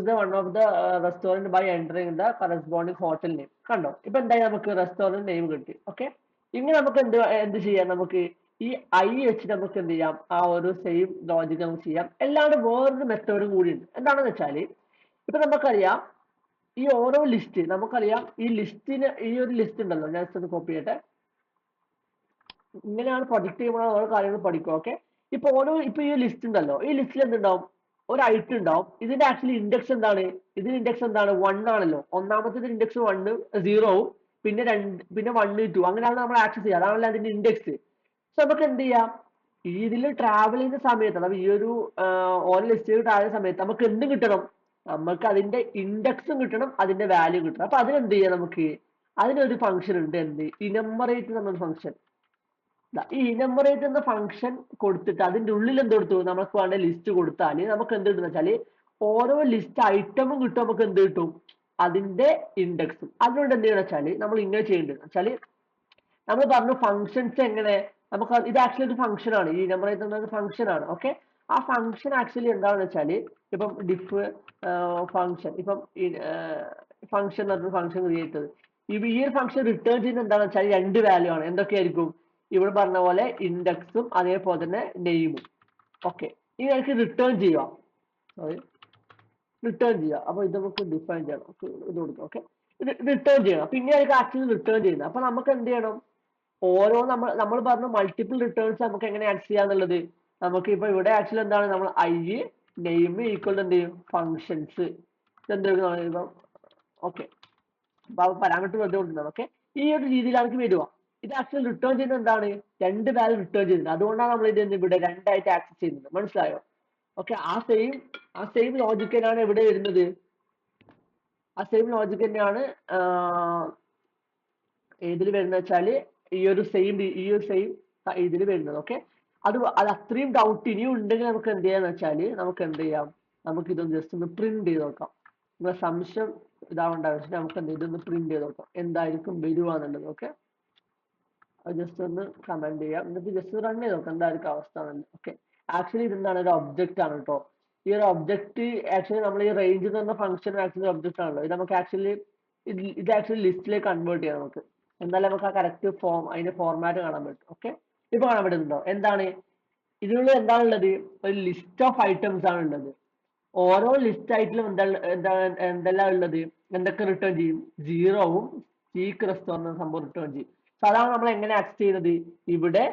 the one of the restaurant by entering the corresponding hotel name. കണ്ടോ, ഇപ്പൊ എന്തായാലും നമുക്ക് റെസ്റ്റോറന്റ് നെയിം കിട്ടി. ഓക്കെ ഇങ്ങനെ നമുക്ക് എന്ത് ചെയ്യാം, നമുക്ക് ഈ ഐ വെച്ച് നമുക്ക് എന്ത് ചെയ്യാം, ആ ഒരു സെയിം ലോജിക് നമുക്ക് ചെയ്യാം. അല്ലാണ്ട് വേറൊരു മെത്തേഡും കൂടി ഉണ്ട്. എന്താണെന്ന് വെച്ചാൽ, ഇപ്പൊ നമുക്കറിയാം ഈ ഓരോ ലിസ്റ്റ്, നമുക്കറിയാം ഈ ലിസ്റ്റിന് ഈ ഒരു ലിസ്റ്റ് ഉണ്ടല്ലോ, ഞാൻ ജസ്റ്റ് ഒന്ന് കോപ്പി ചെയ്യട്ടെ. ഇങ്ങനെയാണ് പ്രൊജക്ട് ചെയ്യുമ്പോൾ ഓരോ കാര്യങ്ങൾ പഠിക്കും. ഓക്കെ ഇപ്പൊ ഈ ലിസ്റ്റ് ഉണ്ടല്ലോ, ഈ ലിസ്റ്റിൽ എന്തുണ്ടാവും, ഒരു ഐറ്റം ഉണ്ടാവും. ഇതിന്റെ ആക്ച്വലി ഇൻഡെക്സ് എന്താണ്, ഇതിന്റെ ഇൻഡെക്സ് എന്താണ്, 1 ആണല്ലോ. ഒന്നാമത്തെ ഇൻഡെക്സ് 1 0 പിന്നെ 1 2 അങ്ങനെയാണ് നമ്മൾ ആക്സസ് ചെയ്യുക. അതാണല്ലോ അതിന്റെ ഇൻഡെക്സ്. സോ നമുക്ക് എന്ത് ചെയ്യാം, ഇതിൽ ട്രാവൽ ചെയ്യുന്ന സമയത്ത്, അതായത് ഈ ഒരു ഓരോ ലിസ്റ്റിൽ ട്രാവൽ ചെയ്യുന്ന സമയത്ത് നമുക്ക് എന്ത് കിട്ടണം, നമുക്ക് അതിന്റെ ഇൻഡെക്സും കിട്ടണം, അതിന്റെ വാല്യൂ കിട്ടണം. അപ്പൊ അതിനെന്ത് ചെയ്യാം, നമുക്ക് അതിനൊരു ഫംഗ്ഷൻ ഉണ്ട്, എന്ത്, ഇനമറേറ്റ് എന്നൊരു ഫംഗ്ഷൻ. ഈ ഇനമറേറ്റ് എന്ന ഫംഗ്ഷൻ കൊടുത്തിട്ട് അതിന്റെ ഉള്ളിൽ എന്ത് കൊടുത്തു, നമുക്ക് വേണ്ട ലിസ്റ്റ് കൊടുത്താൽ നമുക്ക് എന്ത് കിട്ടുന്ന വെച്ചാൽ, ഓരോ ലിസ്റ്റ് ഐറ്റമും കിട്ടും, നമുക്ക് എന്ത് കിട്ടും, അതിന്റെ ഇൻഡെക്സും. അതുകൊണ്ട് എന്ത് ചെയ്യണം വെച്ചാൽ, നമ്മൾ ഇങ്ങനെ ചെയ്യേണ്ടത് വെച്ചാൽ, നമ്മൾ പറഞ്ഞു ഫംഗ്ഷൻസ് എങ്ങനെ, നമുക്ക് ഇത് ആക്ച്വലി ഒരു ഫംഗ്ഷൻ ആണ്, ഈ ഇനമറേറ്റ് എന്ന ഫംഗ്ഷൻ ആണ്. ഓക്കെ ആ ഫംഗ്ഷൻ ആക്ച്വലി എന്താണെന്ന് വെച്ചാൽ, ഇപ്പം ഡിഫ് ഫംഗ്ഷൻ, ഇപ്പം ഫംഗ്ഷൻ എന്ന് പറഞ്ഞൊരു ഫംഗ്ഷൻ ക്രിയേറ്റ് ചെയ്തത്, ഈ ഒരു ഫംഗ്ഷൻ റിട്ടേൺ ചെയ്യുന്നത് എന്താണെന്ന് വെച്ചാൽ 2 വാല്യൂ ആണ്. എന്തൊക്കെയായിരിക്കും, ഇവിടെ പറഞ്ഞ പോലെ ഇൻഡെക്സും അതേപോലെ തന്നെ നെയിമും. ഓക്കെ ഇനി എനിക്ക് റിട്ടേൺ ചെയ്യാം, അപ്പൊ ഇത് നമുക്ക് ഡിഫൈൻ ചെയ്യണം, ഇത് കൊടുക്കാം. ഓക്കെ റിട്ടേൺ ചെയ്യണം, പിന്നെ എനിക്ക് ആക്ച്വലി റിട്ടേൺ ചെയ്യുന്നത്. അപ്പൊ നമുക്ക് എന്ത് ചെയ്യണം, ഓരോ നമ്മൾ പറഞ്ഞു മൾട്ടിപ്പിൾ റിട്ടേൺസ് നമുക്ക് എങ്ങനെ ആക്സസ് ചെയ്യാന്നുള്ളത്. നമുക്ക് ഇപ്പൊ ഇവിടെ ആക്ച്വലി എന്താണ്, നമ്മൾ ഐ നെയിം ഈക്വൽ എന്ത് ചെയ്യും, ഫങ്ഷൻസ് എന്ത്. ഓക്കെ പാരാമീറ്റർ വെറുതെ. ഓക്കെ ഈ ഒരു രീതിയിലാണ് വരിക. ഇത് ആക്ച്വലി റിട്ടേൺ ചെയ്യുന്നത് എന്താണ്, 2 വാല്യൂ റിട്ടേൺ ചെയ്യുന്നത്. അതുകൊണ്ടാണ് നമ്മൾ ഇത് ഇവിടെ 2 ആയിട്ട് ആക്സസ് ചെയ്യുന്നത്. മനസ്സിലായോ? ഓക്കെ ആ സെയിം ലോജിക് തന്നെയാണ് ഇവിടെ വരുന്നത്. ആ സെയിം ലോജിക് തന്നെയാണ് ഏതിൽ വരുന്നത് വെച്ചാല്, ഈ ഒരു സെയിം ഇതിൽ വരുന്നത്. ഓക്കെ അത് അത്രയും ഡൗട്ട് ഇനിയും ഉണ്ടെങ്കിൽ നമുക്ക് എന്ത് ചെയ്യാന്ന് വെച്ചാല്, നമുക്ക് എന്ത് ചെയ്യാം, നമുക്ക് ഇതൊന്ന് ജസ്റ്റ് ഒന്ന് പ്രിന്റ് ചെയ്ത് നോക്കാം. നിങ്ങളെ സംശയം ഇതാവേണ്ട ആവശ്യം, നമുക്ക് എന്ത് ഇതൊന്ന് പ്രിന്റ് ചെയ്ത് നോക്കാം എന്തായിരിക്കും വരുവാന്നുള്ളത്. ഓക്കെ അത് ജസ്റ്റ് ഒന്ന് കമന്റ് ചെയ്യാം, എന്നിട്ട് ജസ്റ്റ് റൺ ചെയ്ത് നോക്കാം എന്തായിരിക്കും അവസ്ഥ. ഓക്കെ ആക്ച്വലി ഇതെന്താണ് ഒരു ഒബ്ജക്റ്റ് ആണ് കേട്ടോ. ഈ ഒരു ഒബ്ജക്റ്റ് ആക്ച്വലി നമ്മൾ ഈ റേഞ്ച് എന്ന് പറഞ്ഞ ഫംഗ്ഷൻ ആക്ച്വലി ഒബ്ജക്റ്റ് ആണല്ലോ. ഇത് നമുക്ക് ആക്ച്വലി ഇത് ആക്ച്വലി ലിസ്റ്റിലേക്ക് കൺവേർട്ട് ചെയ്യാം നമുക്ക്. എന്നാലും നമുക്ക് ആ കറക്റ്റ് ഫോം അതിന്റെ ഫോർമാറ്റ് കാണാൻ പറ്റും. ഓക്കെ, ഇപ്പൊ കാണാൻ പറ്റുന്നുണ്ടോ? എന്താണ് ഇതിനുള്ളിൽ എന്താണുള്ളത്? ഒരു ലിസ്റ്റ് ഓഫ് ഐറ്റംസ് ആണ് ഉള്ളത്. ഓരോ ലിസ്റ്റ് ആയിട്ടും എന്തെല്ലാം ഉള്ളത്, എന്തൊക്കെ റിട്ടേൺ ചെയ്യും? സീറോവും സീക്ക് റെസ്റ്റോറന്റ് സംഭവം റിട്ടേൺ ചെയ്യും. സാധാരണ നമ്മൾ എങ്ങനെ ആക്സസ് ചെയ്യുന്നത്? ഇവിടെ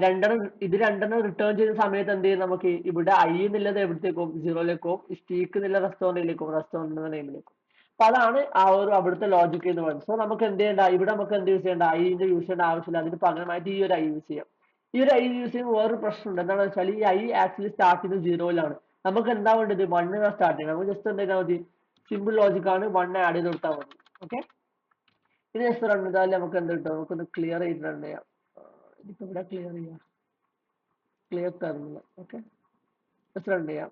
രണ്ടെണ്ണം റിട്ടേൺ ചെയ്യുന്ന സമയത്ത് എന്ത് ചെയ്യും? നമുക്ക് ഇവിടെ ഐ എന്നുള്ളത് എവിടത്തേക്കും? സീറോയിലേക്കും, സ്റ്റീക്ക് എന്നുള്ള റെസ്റ്റോറന്റിലേക്കും, റെസ്റ്റോറന്റ് നെയിമിലേക്കും. അപ്പൊ അതാണ് ആ ഒരു അവിടുത്തെ ലോജിക് എന്ന് പറയുന്നത്. സോ നമുക്ക് എന്ത് ചെയ്യേണ്ട? ഇവിടെ നമുക്ക് എന്ത് യൂസ് ചെയ്യേണ്ട? ഐന്റെ യൂസ് ചെയ്യേണ്ട ആവശ്യമില്ല. അതിന് പകരമായിട്ട് ഈ ഒരു ഐ യൂസ് ചെയ്യാം. ഈ ഒരു ഐ യൂസ് ചെയ്യുമ്പോൾ വേറൊരു പ്രശ്നമുണ്ട്. എന്താണെന്ന് വെച്ചാൽ ഈ ഐ ആക്ച്വലി സ്റ്റാർട്ട് ചെയ്യുന്നത് സീറോയിലാണ്. നമുക്ക് എന്താ വേണ്ടത്? വണ്ണിനാണ് സ്റ്റാർട്ട് ചെയ്യണം. നമുക്ക് ജസ്റ്റ് എന്ത് ചെയ്താൽ മതി? സിമ്പിൾ ലോജിക് ആണ്, വൺ ആഡ് ചെയ്ത് കൊടുത്താൽ മതി. ഓക്കെ, ഇത് ജസ്റ്റ് റൺ ചെയ്താൽ നമുക്ക് എന്ത് കിട്ടും? നമുക്കൊന്ന് ക്ലിയർ ചെയ്ത് റൺ ചെയ്യാം. ഇതിപ്പോ ഇവിടെ ക്ലിയർ ചെയ്യാം, ക്ലിയർ തരുന്നില്ല. ഓക്കെ, ജസ്റ്റ് റൺ ചെയ്യാം.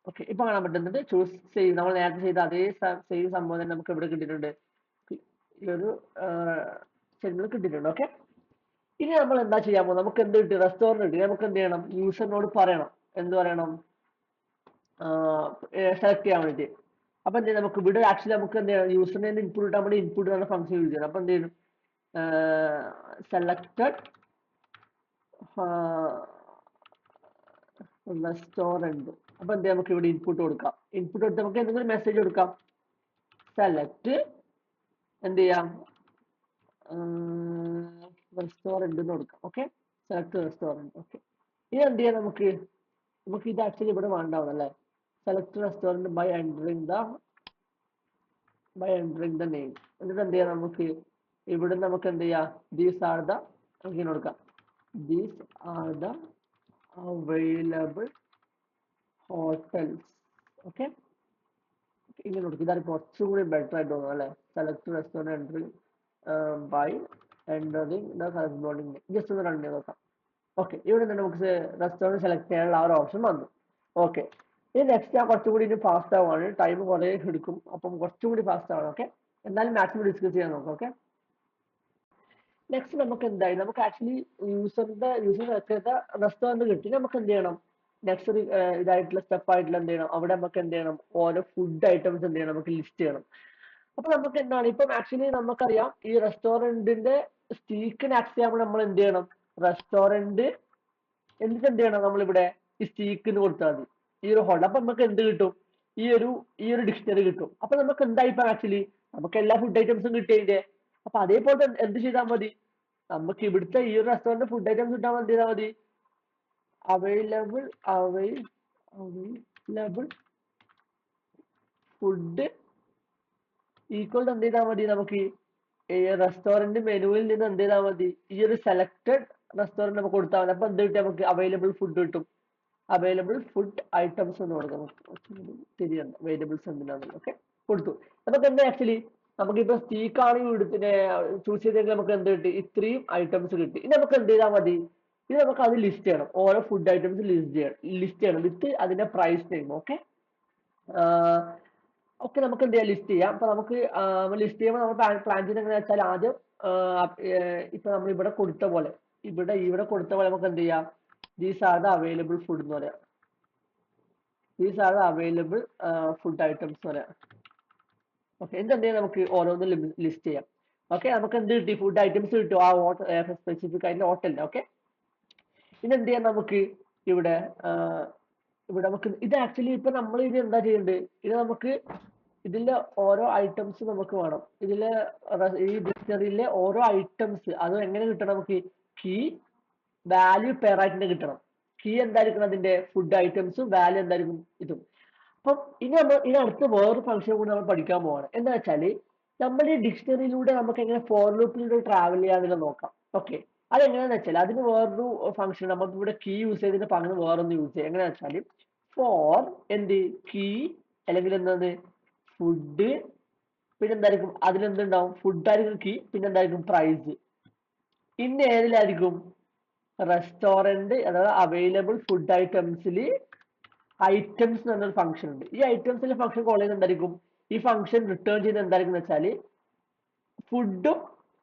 ഓക്കെ, ഇപ്പൊ കാണാൻ പറ്റുന്നത് ചൂസ് സേവ്. നമ്മൾ നേരത്തെ ചെയ്ത അതേ സേവ് സംഭവം തന്നെ നമുക്ക് ഇവിടെ കിട്ടിയിട്ടുണ്ട്. ഈ ഒരു സെഗ്മെന്റ് കിട്ടിയിട്ടുണ്ട്. ഓക്കെ, ഇനി നമ്മൾ എന്താ ചെയ്യാൻ പോകുന്നത്? നമുക്ക് എന്ത് കിട്ടി? റെസ്റ്റോറന്റ് കിട്ടി. നമുക്ക് എന്ത് ചെയ്യണം? യൂസറിനോട് പറയണം. എന്ത് പറയണം? സെലക്ട് ചെയ്യാൻ വേണ്ടി. അപ്പൊ എന്ത് ചെയ്യും? നമുക്ക് ഇവിടെ ആക്ച്വലി നമുക്ക് എന്ത് ചെയ്യണം? യൂസറിനെ ഇൻപുട്ട് ഇട്ടാൽ വേണ്ടി ഇൻപുട്ട് എന്ന ഫംഗ്ഷൻ യൂസ് ചെയ്യണം. അപ്പൊ എന്ത് ചെയ്യും? Selected restaurant. അപ്പൊ എന്ത് നമുക്ക് ഇവിടെ ഇൻപുട്ട് കൊടുക്കാം. ഇൻപുട്ട് കൊടുത്ത് നമുക്ക് എന്തെങ്കിലും മെസ്സേജ് കൊടുക്കാം. സെലക്ട് എന്ത് ചെയ്യാം? റെസ്റ്റോറന്റ് എന്ന് കൊടുക്കാം. Okay, select restaurant. ഓക്കെ, ഇനി എന്ത് ചെയ്യാം? നമുക്ക് ഇത് ആക്ച്വലി ഇവിടെ വേണ്ടാവും അല്ലേ? Select restaurant by entering the name. എന്നിട്ട് എന്ത് ചെയ്യാം? നമുക്ക് ഇവിടെ നമുക്ക് എന്ത് ചെയ്യാം? ദീസ് ആർ ദ ഇങ്ങനെ കൊടുക്കാം. These are the available hotels. Okay, ഇങ്ങനെ കൊടുക്കും. ഇതാണ് കുറച്ചുകൂടി ബെറ്റർ ആയിട്ട് തോന്നുന്നു അല്ലെ? Select restaurant entering by entering the corresponding name. Just ഒന്ന് റൺ ചെയ്ത് നോക്കാം. ഓക്കെ, ഇവിടെ നിന്ന് നമുക്ക് റെസ്റ്റോറന്റ് സെലക്ട് ചെയ്യാനുള്ള ആ ഒരു ഓപ്ഷൻ വന്നു. ഓക്കെ, ഇനി നെക്സ്റ്റ് ഞാൻ കുറച്ചുകൂടി ഇനി ഫാസ്റ്റ് ആവുകയാണ്. ടൈം കുറേ എടുക്കും, അപ്പം കുറച്ചുകൂടി ഫാസ്റ്റ് ആവണം. ഓക്കെ, എന്നാലും മാക്സിമം ഡിസ്കസ് ചെയ്യാൻ നോക്കാം. ഓക്കെ, നെക്സ്റ്റ് നമുക്ക് എന്തായി? നമുക്ക് ആക്ച്വലി യൂസർ സെലക്ട് ചെയ്ത റെസ്റ്റോറന്റ് കിട്ടി. നമുക്ക് എന്ത് ചെയ്യണം? നെക്സ്റ്റ് ഒരു ഇതായിട്ടുള്ള സ്റ്റെപ്പ് ആയിട്ടുള്ള എന്ത് ചെയ്യണം? അവിടെ നമുക്ക് എന്ത് ചെയ്യണം? ഓരോ ഫുഡ് ഐറ്റംസ് എന്ത് ചെയ്യണം? നമുക്ക് ലിസ്റ്റ് ചെയ്യണം. അപ്പൊ നമുക്ക് എന്താണ് ഇപ്പം ആക്ച്വലി നമുക്കറിയാം ഈ റെസ്റ്റോറന്റിന്റെ സ്റ്റീക്കിന് ആക്സസ് ചെയ്യുമ്പോൾ നമ്മൾ എന്ത് ചെയ്യണം? റെസ്റ്റോറന്റ് എന്നിട്ട് എന്ത് ചെയ്യണം? നമ്മളിവിടെ ഈ സ്റ്റീക്കിന് കൊടുത്താൽ മതി ഈ ഒരു ഹോൾഡ്. അപ്പൊ നമുക്ക് എന്ത് കിട്ടും? ഈ ഒരു ഡിക്ഷണറി കിട്ടും. അപ്പൊ നമുക്ക് എന്തായി ഇപ്പൊ ആക്ച്വലി? നമുക്ക് എല്ലാ ഫുഡ് ഐറ്റംസും കിട്ടിയതിന്റെ. അപ്പൊ അതേപോലെ എന്ത് ചെയ്താൽ മതി? നമുക്ക് ഇവിടുത്തെ ഈ ഒരു റെസ്റ്റോറന്റ് ഫുഡ് ഐറ്റംസ് കിട്ടാൻ എന്ത് ചെയ്താൽ മതി? അവൈലബിൾ ഫുഡ് ഈക്വൽ എന്ത് ചെയ്താൽ മതി? നമുക്ക് ഈ റെസ്റ്റോറന്റ് മെനുവിൽ നിന്ന് എന്ത് ചെയ്താൽ മതി? ഈ ഒരു സെലക്ടഡ് റെസ്റ്റോറന്റ് നമുക്ക് കൊടുത്താൽ മതി. അപ്പൊ എന്ത് കിട്ടും? നമുക്ക് അവൈലബിൾ ഫുഡ് കിട്ടും. അവൈലബിൾ ഫുഡ് ഐറ്റംസ് എന്ന് കൊടുക്കാം. ശരിയാണ്, അവൈലബിൾസ് എന്തിനാണ്? ഓക്കെ, കൊടുത്തു. നമുക്ക് എന്താ ആക്ച്വലി നമുക്കിപ്പോ സ്റ്റീക്കാണ് ഇവിടുത്തെ ചൂസ് ചെയ്തെങ്കിൽ നമുക്ക് എന്ത് കിട്ടി? ഇത്രയും ഐറ്റംസ് കിട്ടി. ഇനി നമുക്ക് എന്ത് ചെയ്താൽ മതി? ഇത് നമുക്ക് അത് ലിസ്റ്റ് ചെയ്യണം. ഓരോ ഫുഡ് ഐറ്റംസ് ലിസ്റ്റ് ചെയ്യണം വിത്ത് അതിന്റെ പ്രൈസ് നെയിം. ഓക്കെ, ഓക്കെ, നമുക്ക് എന്ത് ചെയ്യാം? ലിസ്റ്റ് ചെയ്യാം. അപ്പൊ നമുക്ക് ലിസ്റ്റ് ചെയ്യുമ്പോൾ നമ്മൾ പ്ലാൻ ചെയ്യുന്നത് എങ്ങനെയാ വെച്ചാൽ ആദ്യം ഇപ്പൊ നമ്മൾ ഇവിടെ കൊടുത്ത പോലെ ഇവിടെ കൊടുത്ത പോലെ നമുക്ക് എന്ത് ചെയ്യാം? These are the available food എന്ന് പറയാം. These are the available food items എന്ന് പറയാം. ഓക്കെ, എന്ത് ചെയ്യാം? നമുക്ക് ഓരോന്നും ലിസ്റ്റ് ചെയ്യാം. ഓക്കെ, നമുക്ക് എന്ത് കിട്ടി? ഫുഡ് ഐറ്റംസ് കിട്ടും ആ സ്പെസിഫിക് ആയിട്ടുള്ള ഹോട്ടലിന്. ഓക്കെ, ഇനി എന്ത് ചെയ്യാം? നമുക്ക് ഇവിടെ നമുക്ക് ഇത് ആക്ച്വലി ഇപ്പൊ നമ്മൾ ഇത് എന്താ ചെയ്യേണ്ടത്? ഇത് നമുക്ക് ഇതിലെ ഓരോ ഐറ്റംസ് നമുക്ക് വേണം. ഈ ഡിക്ഷണറിയിലെ ഓരോ ഐറ്റംസ് അത് എങ്ങനെ കിട്ടണം? നമുക്ക് കീ വാല്യൂ പെയർ ആയിട്ട് കിട്ടണം. കീ എന്തായിരിക്കണം? അതിന്റെ ഫുഡ് ഐറ്റംസും വാല്യൂ എന്തായിരിക്കും? ഇതും. അപ്പം ഇനി അടുത്ത് വേറൊരു ഫംഗ്ഷൻ കൂടി നമ്മൾ പഠിക്കാൻ പോവാണ്. എന്താ വെച്ചാല് നമ്മുടെ ഈ ഡിക്ഷണറിയിലൂടെ നമുക്ക് എങ്ങനെ ഫോർ ലൂപ്പിലൂടെ ട്രാവൽ ചെയ്യാമെന്നുള്ളത് നോക്കാം. ഓക്കെ, അതെങ്ങനെയാന്ന് വെച്ചാൽ അതിന് വേറൊരു ഫംഗ്ഷൻ നമുക്ക് ഇവിടെ കീ യൂസ് ചെയ്തതിന് പകരം വേറൊന്ന് യൂസ് ചെയ്യാം. എങ്ങനെയാ വെച്ചാല് ഫോർ എന്ത് കീ അല്ലെങ്കിൽ എന്താണ് ഫുഡ്, പിന്നെ എന്തായിരിക്കും അതിലെന്തുണ്ടാവും? ഫുഡ് ആയിരിക്കും കീ, പിന്നെ എന്തായിരിക്കും? പ്രൈസ്. ഇന്ന് ഏതിലായിരിക്കും? റെസ്റ്റോറന്റ് അതായത് അവൈലബിൾ ഫുഡ് ഐറ്റംസിൽ ഐറ്റംസ് എന്നൊരു ഫംഗ്ഷൻ ഉണ്ട്. ഈ ഐറ്റംസിലെ ഫംഗ്ഷൻ കോൾ ചെയ്യുന്നത് എന്തായിരിക്കും? ഈ ഫംഗ്ഷൻ റിട്ടേൺ ചെയ്യുന്നത് എന്തായിരിക്കും വെച്ചാൽ ഫുഡും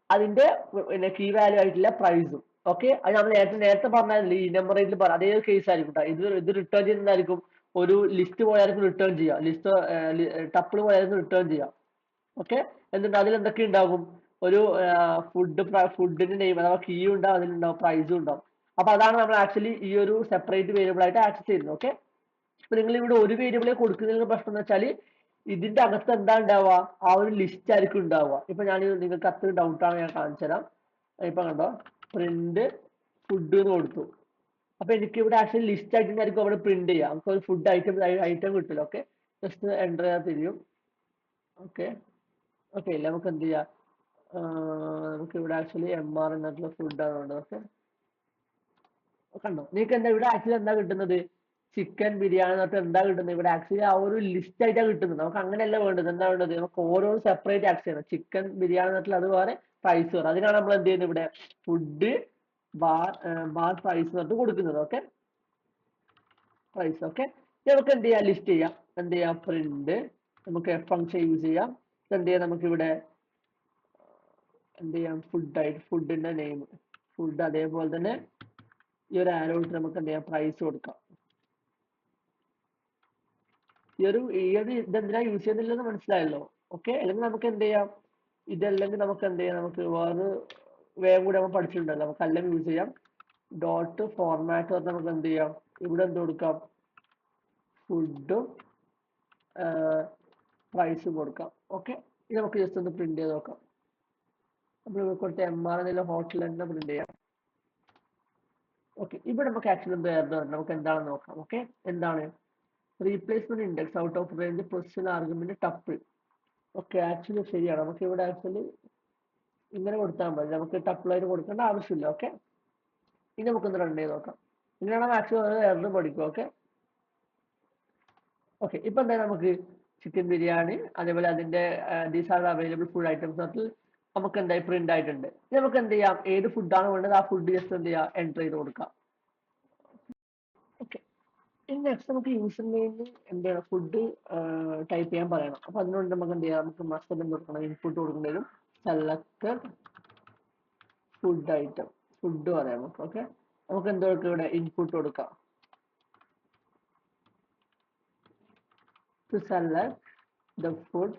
അതിന്റെ പിന്നെ കീ വാല്യൂ ആയിട്ടുള്ള പ്രൈസും. ഓക്കെ, അത് നമ്മൾ നേരത്തെ പറഞ്ഞാൽ ഈ നമ്പർ റേറ്റിൽ പറഞ്ഞ അതേ കേസ് ആയിരിക്കും ട്ടോ. ഇത് റിട്ടേൺ ചെയ്യുന്നതായിരിക്കും, ഒരു ലിസ്റ്റ് പോയായിരിക്കും റിട്ടേൺ ചെയ്യാം, ലിസ്റ്റ് ടപ്പിൾ പോയായിരിക്കും റിട്ടേൺ ചെയ്യാം. ഓക്കെ, എന്നിട്ട് അതിൽ എന്തൊക്കെ ഉണ്ടാകും, ഒരു ഫുഡിന്റെ നെയിം അഥവാ കീ ഉണ്ടാവും, അതിലുണ്ടാവും പ്രൈസും ഉണ്ടാവും. അപ്പൊ അതാണ് നമ്മൾ ആക്ച്വലി ഈ ഒരു സെപ്പറേറ്റ് വേരിയബിൾ ആയിട്ട് ആക്സസ് ചെയ്യുന്നത്. ഓക്കെ, ഇപ്പൊ നിങ്ങൾ ഇവിടെ ഒരു വേരിയബിളെ കൊടുക്കുന്നതിന് പ്രശ്നം എന്ന് വെച്ചാൽ ഇതിന്റെ അകത്ത് എന്താ ഉണ്ടാവുക, ആ ഒരു ലിസ്റ്റ് ആയിരിക്കും ഉണ്ടാവുക. ഇപ്പൊ ഞാൻ നിങ്ങൾക്ക് അത്ര ഡൗട്ടാണ്, ഞാൻ കാണിച്ചു തരാം. ഇപ്പൊ കണ്ടോ, പ്രിന്റ് ഫുഡ് എന്ന് കൊടുത്തു. അപ്പൊ എനിക്ക് ഇവിടെ ആക്ച്വലി ലിസ്റ്റ് ആയിട്ടായിരിക്കും അവിടെ പ്രിന്റ് ചെയ്യാം. നമുക്ക് ഒരു ഫുഡ് ഐറ്റം കിട്ടില്ല. ഓക്കെ, ജസ്റ്റ് എൻ്റർ ചെയ്യാൻ തിരിയും. ഓക്കെ, ഓക്കെ ഇല്ല, നമുക്ക് എന്ത് ചെയ്യാം, നമുക്ക് ഇവിടെ ആക്ച്വലി MR എന്നിട്ടുള്ള ഫുഡ് ആണ്. ഓക്കെ, കണ്ടോ, നിങ്ങൾക്ക് എന്താ ഇവിടെ ആക്ച്വലി എന്താ കിട്ടുന്നത്, ചിക്കൻ ബിരിയാണി എന്നിട്ട് എന്താ കിട്ടുന്നത്, ഇവിടെ ആക്ച്വലി ആ ഒരു ലിസ്റ്റ് ആയിട്ടാണ് കിട്ടുന്നത്. നമുക്ക് അങ്ങനെയല്ല വേണ്ടത്, എന്താ വേണ്ടത്, നമുക്ക് ഓരോ സെപ്പറേറ്റ് ആക്സ് ചെയ്യണം. ചിക്കൻ ബിരിയാണി എന്നിട്ടുള്ള അത് വേറെ, പ്രൈസ് വേറെ. അതിനാണ് നമ്മൾ എന്ത് ചെയ്യുന്നത്, ഇവിടെ ഫുഡ് ബാർ പ്രൈസ് എന്നിട്ട് കൊടുക്കുന്നത്. Okay, price. ഓക്കെ, നമുക്ക് എന്ത് ചെയ്യാം, ലിസ്റ്റ് ചെയ്യാം. എന്ത് ചെയ്യാം, പ്രിന്റ്, നമുക്ക് ഫംഗ്ഷൻ യൂസ് ചെയ്യാം. എന്ത് ചെയ്യാം, നമുക്ക് ഇവിടെ എന്ത് ചെയ്യാം, ഫുഡിന്റെ നെയിം ഫുഡ്, അതേപോലെ തന്നെ ഈ ഒരു ആരോ ഇട്ട് നമുക്ക് എന്ത് ചെയ്യാം, പ്രൈസ് കൊടുക്കാം. ഈ ഒരു ഇതെന്തിനാ യൂസ് ചെയ്യുന്നില്ലെന്ന് മനസ്സിലായല്ലോ. ഓക്കെ, അല്ലെങ്കിൽ നമുക്ക് എന്ത് ചെയ്യാം, ഇതല്ലെങ്കിൽ നമുക്ക് എന്ത് ചെയ്യാം, നമുക്ക് വേറെ വേഗം കൂടി നമ്മൾ പഠിച്ചിട്ടുണ്ടല്ലോ, നമുക്ക് അല്ലെങ്കിൽ യൂസ് ചെയ്യാം ഡോട്ട് ഫോർമാറ്റ്. നമുക്ക് എന്ത് ചെയ്യാം, ഇവിടെ എന്ത് കൊടുക്കാം, ഫുഡും പ്രൈസും കൊടുക്കാം. ഓക്കെ, ഇത് നമുക്ക് ജസ്റ്റ് ഒന്ന് പ്രിന്റ് ചെയ്ത് നോക്കാം. നമ്മൾ കൊടുത്ത MR എന്നുള്ള ഹോട്ടൽ തന്നെ പ്രിന്റ് ചെയ്യാം. ഓക്കെ, ഇവിടെ നമുക്ക് ആക്ച്വലി എന്ത് നമുക്ക് എന്താണെന്ന് നോക്കാം. ഓക്കെ, എന്താണ് replacement index out of range position argument tuple. Okay, actually ശരിയാണ്. നമുക്ക് ഇവിടെ ആക്ച്വലി ഇങ്ങനെ കൊടുത്താൽ മതി, നമുക്ക് ടപ്പിളായിട്ട് കൊടുക്കേണ്ട ആവശ്യമില്ല. ഓക്കെ, ഇനി നമുക്കൊന്ന് റൺ ചെയ്ത് നോക്കാം. ഇങ്ങനെയാണ് മാക്സിമം എറർ പഠിക്കും. ഓക്കെ, ഓക്കെ, ഇപ്പൊ എന്തായാലും നമുക്ക് ചിക്കൻ ബിരിയാണി, അതേപോലെ അതിന്റെ these are available food items നമുക്ക് എന്തായി പ്രിന്റ് ആയിട്ടുണ്ട്. ഇനി നമുക്ക് എന്ത് ചെയ്യാം, ഏത് ഫുഡാണ് വേണ്ടത് ആ ഫുഡ് ജസ്റ്റ് എന്ത് ചെയ്യാം, എൻ്റർ ചെയ്ത് കൊടുക്കാം. ഓക്കെ, ഇനി നെക്സ്റ്റ് നമുക്ക് യൂസർ നെയിമിൽ എന്ത് ചെയ്യണം, ഫുഡ് ടൈപ്പ് ചെയ്യാൻ പറയണം. അപ്പൊ അതിനുവേണ്ടി നമുക്ക് എന്ത് ചെയ്യാം, നമുക്ക് മസ്റ്റ് എന്ത് കൊടുക്കണം, ഇൻപുട്ട് കൊടുക്കേണ്ടി വരും. സെലക്ടഡ് ഫുഡ് ഐറ്റം, ഫുഡ് പറയാം നമുക്ക്. ഓക്കെ, നമുക്ക് എന്ത് കൊടുക്കാം, ഇവിടെ ഇൻപുട്ട് കൊടുക്കാം. To select the food,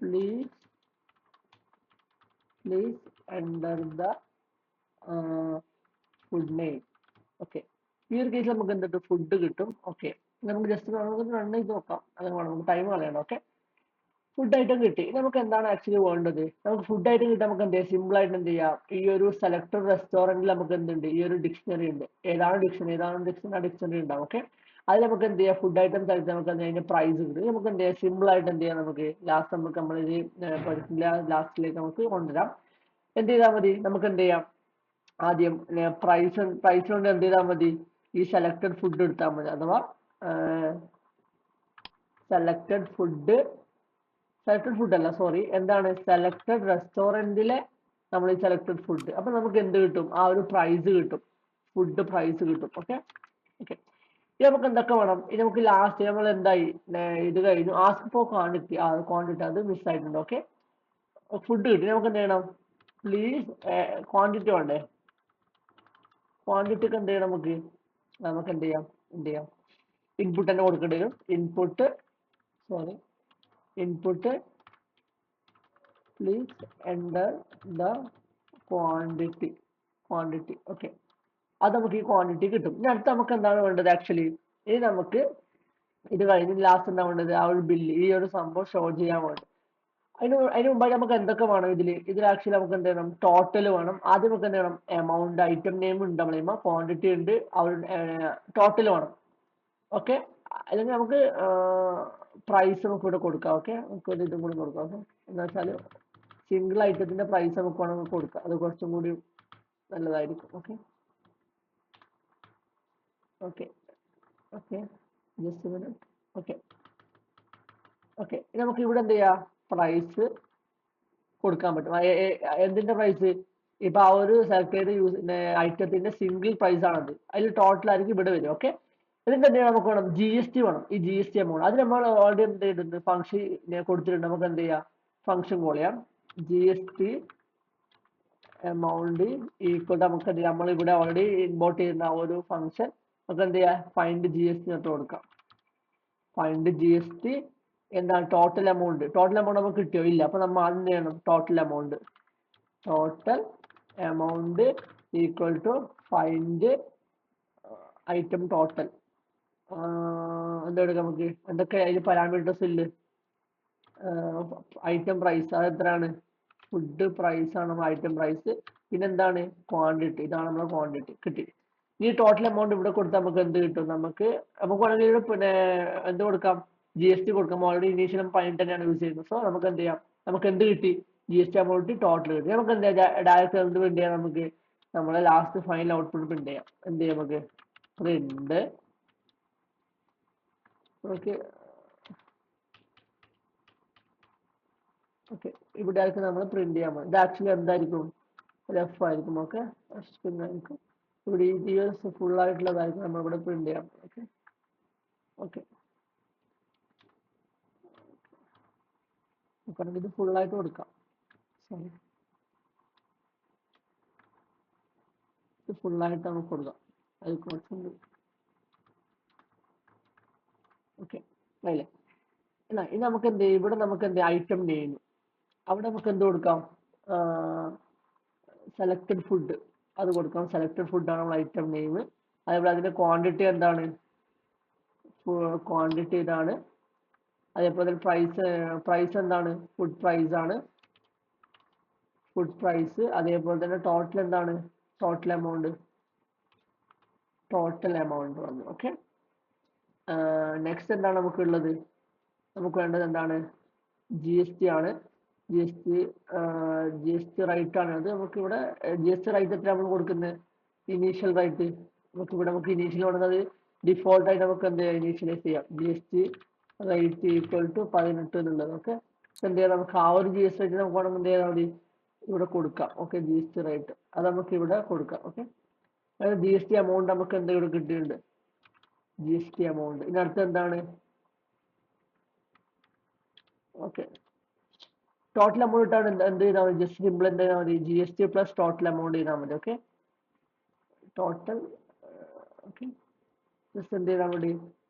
please enter the food name. Okay, ഈ ഒരു കേസിൽ നമുക്ക് എന്തിട്ട് ഫുഡ് കിട്ടും. ഓക്കെ, നമുക്ക് ജസ്റ്റ് നമുക്ക് റൺ ചെയ്ത് നോക്കാം, അങ്ങനെ വേണം, നമുക്ക് ടൈം കളയണം. ഓക്കെ, ഫുഡ് ഐറ്റം കിട്ടി. നമുക്ക് എന്താണ് ആക്ച്വലി വേണ്ടത്, നമുക്ക് ഫുഡ് ഐറ്റം കിട്ടാൻ നമുക്ക് എന്ത് ചെയ്യാം, സിമ്പിൾ ആയിട്ട് എന്ത് ചെയ്യാം, ഈ ഒരു സെലക്ടഡ് റെസ്റ്റോറന്റിൽ നമുക്ക് എന്തുണ്ട്, ഈ ഒരു ഡിക്ഷണറി ഉണ്ട്. ഏതാണ് ഡിക്ഷണറി ഉണ്ടാവും. ഓക്കെ, അതിൽ നമുക്ക് എന്ത് ചെയ്യാം, ഫുഡ് ഐറ്റംസ് ആയിട്ട് നമുക്ക് എന്ത് അതിന്റെ പ്രൈസ് കിട്ടും. നമുക്ക് എന്ത് ചെയ്യാം, സിമ്പിൾ ആയിട്ട് എന്ത് ചെയ്യാം, നമുക്ക് ലാസ്റ്റ് നമുക്ക് നമ്മളിത് ലാസ്റ്റിലേക്ക് നമുക്ക് കൊണ്ടുവരാം. എന്ത് ചെയ്താൽ മതി, നമുക്ക് എന്ത് ചെയ്യാം, ആദ്യം പ്രൈസ് കൊണ്ട് എന്ത് ചെയ്താൽ മതി, ഈ സെലക്ടഡ് ഫുഡ് എടുത്താൽ മതി. അഥവാ സെലക്ടഡ് ഫുഡ് അല്ല, സോറി, എന്താണ് സെലക്ടഡ് റെസ്റ്റോറന്റിലെ നമ്മൾ ഈ സെലക്ടഡ് ഫുഡ്. അപ്പൊ നമുക്ക് എന്ത് കിട്ടും, ആ ഒരു പ്രൈസ് കിട്ടും, ഫുഡ് പ്രൈസ് കിട്ടും. ഓക്കെ, ഓക്കെ, ഇനി നമുക്ക് എന്തൊക്കെ വേണം, ഇനി നമുക്ക് ലാസ്റ്റ് നമ്മൾ എന്തായി, ഇത് കഴിഞ്ഞു, ആസ്ക് ഫോർ ക്വാണ്ടിറ്റി അത് മിസ് ആയിട്ടുണ്ട്. ഓക്കെ, ഫുഡ് കിട്ടി, നമുക്ക് എന്ത് ചെയ്യണം, പ്ലീസ് ക്വാണ്ടിറ്റി വേണ്ടേ, ക്വാണ്ടിറ്റിക്ക് എന്ത് ചെയ്യണം, നമുക്ക് എന്ത് ചെയ്യാം, ഇൻപുട്ട് തന്നെ കൊടുക്കേണ്ടി വരും. Input please enter the quantity. Okay, അത് നമുക്ക് ഈ ക്വാണ്ടിറ്റി കിട്ടും. ഇനി അടുത്ത് നമുക്ക് എന്താണ് വേണ്ടത്, ആക്ച്വലി ഇനി നമുക്ക് ഇത് കഴിഞ്ഞ് ലാസ്റ്റ് എന്താ വേണ്ടത്, ആ ഒരു ബില്ല്, ഈ ഒരു സംഭവം ഷോ ചെയ്യാൻ വേണ്ടി. അതിന് മുമ്പായി നമുക്ക് എന്തൊക്കെ വേണം, ഇതിൽ ആക്ച്വലി നമുക്ക് എന്ത് ചെയ്യണം, ടോട്ടൽ വേണം. ആദ്യം നമുക്ക് എന്ത് ചെയ്യണം, എമൗണ്ട്, ഐറ്റം നെയിം ഉണ്ട്, നമ്മൾ ക്വാണ്ടിറ്റി ഉണ്ട്, ആ ഒരു ടോട്ടൽ വേണം. ഓക്കെ, അല്ലെങ്കിൽ നമുക്ക് പ്രൈസ് നമുക്ക് ഇവിടെ കൊടുക്കാം. ഓക്കെ, നമുക്ക് ഒരു ഇതും കൂടി കൊടുക്കാം. ഓക്കെ, എന്താ വെച്ചാൽ സിംഗിൾ ഐറ്റത്തിന്റെ പ്രൈസ് നമുക്ക് വേണമെങ്കിൽ കൊടുക്കാം, അത് കുറച്ചും കൂടി നല്ലതായിരിക്കും. Okay, okay, okay, just minute. Okay, okay, ഇനി നമുക്ക് ഇവിടെ എന്ത് ചെയ്യാം, പ്രൈസ് കൊടുക്കാൻ പറ്റും. എന്തിന്റെ പ്രൈസ്, ഇപ്പൊ ആ ഒരു സെലക്ട് ചെയ്ത ഐറ്റത്തിന്റെ സിംഗിൾ പ്രൈസ് ആണത്, അതിൽ ടോട്ടൽ ആയിരിക്കും ഇവിടെ വരും. ഓക്കെ, ഇതിന്റെ എന്ത് നമുക്ക് വേണം, GST വേണം, ഈ GST എമൗണ്ട്. അത് നമ്മൾ ഓൾറെഡി എന്ത് ചെയ്തിട്ടുണ്ട്, ഫംഗ്ഷൻ കൊടുത്തിട്ടുണ്ട്. നമുക്ക് എന്ത് ചെയ്യാം, ഫംഗ്ഷൻ കോൾ ചെയ്യാം, GST എമൗണ്ട് ഈക്വൽ നമുക്ക് നമ്മൾ ഇവിടെ ഓൾറെഡി ഇമ്പോർട്ട് ചെയ്യുന്ന ആ ഒരു ഫംഗ്ഷൻ നമുക്ക് എന്ത് ചെയ്യാം ഫൈൻഡ് ജി എസ് ടി എന്നിട്ട് കൊടുക്കാം. ഫൈൻഡ് ജി എസ് ടി എന്താണ് ടോട്ടൽ എമൗണ്ട് നമുക്ക് കിട്ടിയോ ഇല്ല. അപ്പൊ നമ്മൾ ആദ്യം ചെയ്യണം total amount equal to find item total. എന്താ എടുക്കാം നമുക്ക് എന്തൊക്കെ അതിൽ പാരാമീറ്റേഴ്സ് ഇല്ല. ഐറ്റം പ്രൈസ് അത് എത്രയാണ് ഫുഡ് പ്രൈസ് ആണ് നമ്മൾ ഐറ്റം പ്രൈസ്. പിന്നെ എന്താണ് ക്വാണ്ടിറ്റി, ഇതാണ് നമ്മുടെ ക്വാണ്ടിറ്റി കിട്ടി. ഈ ടോട്ടൽ എമൗണ്ട് ഇവിടെ കൊടുത്താൽ നമുക്ക് എന്ത് കിട്ടും, നമുക്ക് വേണമെങ്കിൽ പിന്നെ എന്ത് കൊടുക്കാം ജി എസ് ടി കൊടുക്കാം. ഓൾറെഡി ഇനീഷ്യൽ പതിനെട്ട് തന്നെയാണ് യൂസ് ചെയ്യുന്നത്. സോ നമുക്ക് എന്ത് ചെയ്യാം, നമുക്ക് എന്ത് കിട്ടി G S T amount total കിട്ടി. നമുക്ക് എന്ത് ചെയ്യാം ഡയറക്റ്റ് എന്ത് പ്രിന്റ് ചെയ്യാം, നമുക്ക് നമ്മളെ ലാസ്റ്റ് ഫൈനൽ ഔട്ട്പുട്ട് പ്രിന്റ് ചെയ്യാം. എന്ത് ചെയ്യാം നമുക്ക് പ്രിന്റ് ഓക്കെ ഓക്കെ ഇവിടെ ആയിരിക്കും നമ്മൾ പ്രിന്റ് ചെയ്യാൻ പോകുന്നത്. ഇത് ആക്ച്വലി എന്തായിരിക്കും റഫ് ആയിരിക്കും. ഓക്കെ ആയിരിക്കും ഇവിടെ ഈ ജിയോസ് ഫുൾ ആയിട്ടുള്ളതായിരിക്കും നമ്മൾ ഇവിടെ പ്രിന്റ് ചെയ്യാം. ഓക്കെ ഓക്കെ ഇത് ഫുൾ ആയിട്ട് കൊടുക്കാം. സോറി ഇത് ഫുൾ ആയിട്ട് നമുക്ക് കൊടുക്കാം. അത് കുറച്ചുണ്ട്. ഓക്കെ അല്ലേ എന്നാ ഇനി നമുക്ക് എന്ത് ഇവിടെ നമുക്ക് എന്ത് ഐറ്റം നെയിം അവിടെ നമുക്ക് എന്ത് കൊടുക്കാം, സെലക്ടഡ് ഫുഡ് അത് കൊടുക്കാം. സെലക്ടഡ് ഫുഡ് ആണ് നമ്മൾ ഐറ്റം നെയിം. അതേപോലെ അതിന്റെ ക്വാണ്ടിറ്റി എന്താണ്, ക്വാണ്ടിറ്റി ഇതാണ്. അതേപോലെ പ്രൈസ് എന്താണ് ഫുഡ് പ്രൈസ് ആണ്, ഫുഡ് പ്രൈസ്. അതേപോലെ തന്നെ ടോട്ടൽ എന്താണ് ടോട്ടൽ എമൗണ്ട് വന്നു. ഓക്കെ നെക്സ്റ്റ് എന്താണ് നമുക്കുള്ളത്, നമുക്ക് വേണ്ടത് എന്താണ് ജി എസ് ടി ആണ്. ജി എസ് ടി റൈറ്റ് ആണ്. അത് നമുക്ക് ഇവിടെ ജി എസ് ടി റൈറ്റ് എത്ര നമ്മൾ കൊടുക്കുന്നത്, ഇനീഷ്യൽ റൈറ്റ് നമുക്ക് ഇനീഷ്യൽ കൊടുക്കുന്നത് ഡിഫോൾട്ട് ആയിട്ട് നമുക്ക് എന്ത് ചെയ്യാം ഇനീഷ്യലൈസ് ചെയ്യാം. G S T rate equal to 18 എന്നുള്ളത്. ഓക്കെ എന്ത് ചെയ്യാം നമുക്ക് ആ ഒരു ജി എസ് ടി റേറ്റ് നമുക്ക് വേണമെങ്കിൽ എന്ത് ചെയ്യാൻ മതി ഇവിടെ കൊടുക്കാം. Okay G S T rate അത് നമുക്ക് ഇവിടെ കൊടുക്കാം. ഓക്കെ അതായത് ജി എസ് ടി എമൗണ്ട് നമുക്ക് എന്ത് ഇവിടെ കിട്ടിയിട്ടുണ്ട്, ജി എസ് ടി എമൗണ്ട്. ഇതിനടുത്ത് എന്താണ് ഓക്കെ ടോട്ടൽ എമൗണ്ട് ഇട്ടാണ് എന്ത് ചെയ്താൽ മതി, ജസ്റ്റ് സിമ്പിൾ എന്ത് ചെയ്താൽ മതി G S T plus total amount ചെയ്താൽ മതി. ഓക്കെ ടോട്ടൽ ഓക്കെ ജസ്റ്റ് എന്ത് ചെയ്താൽ മതി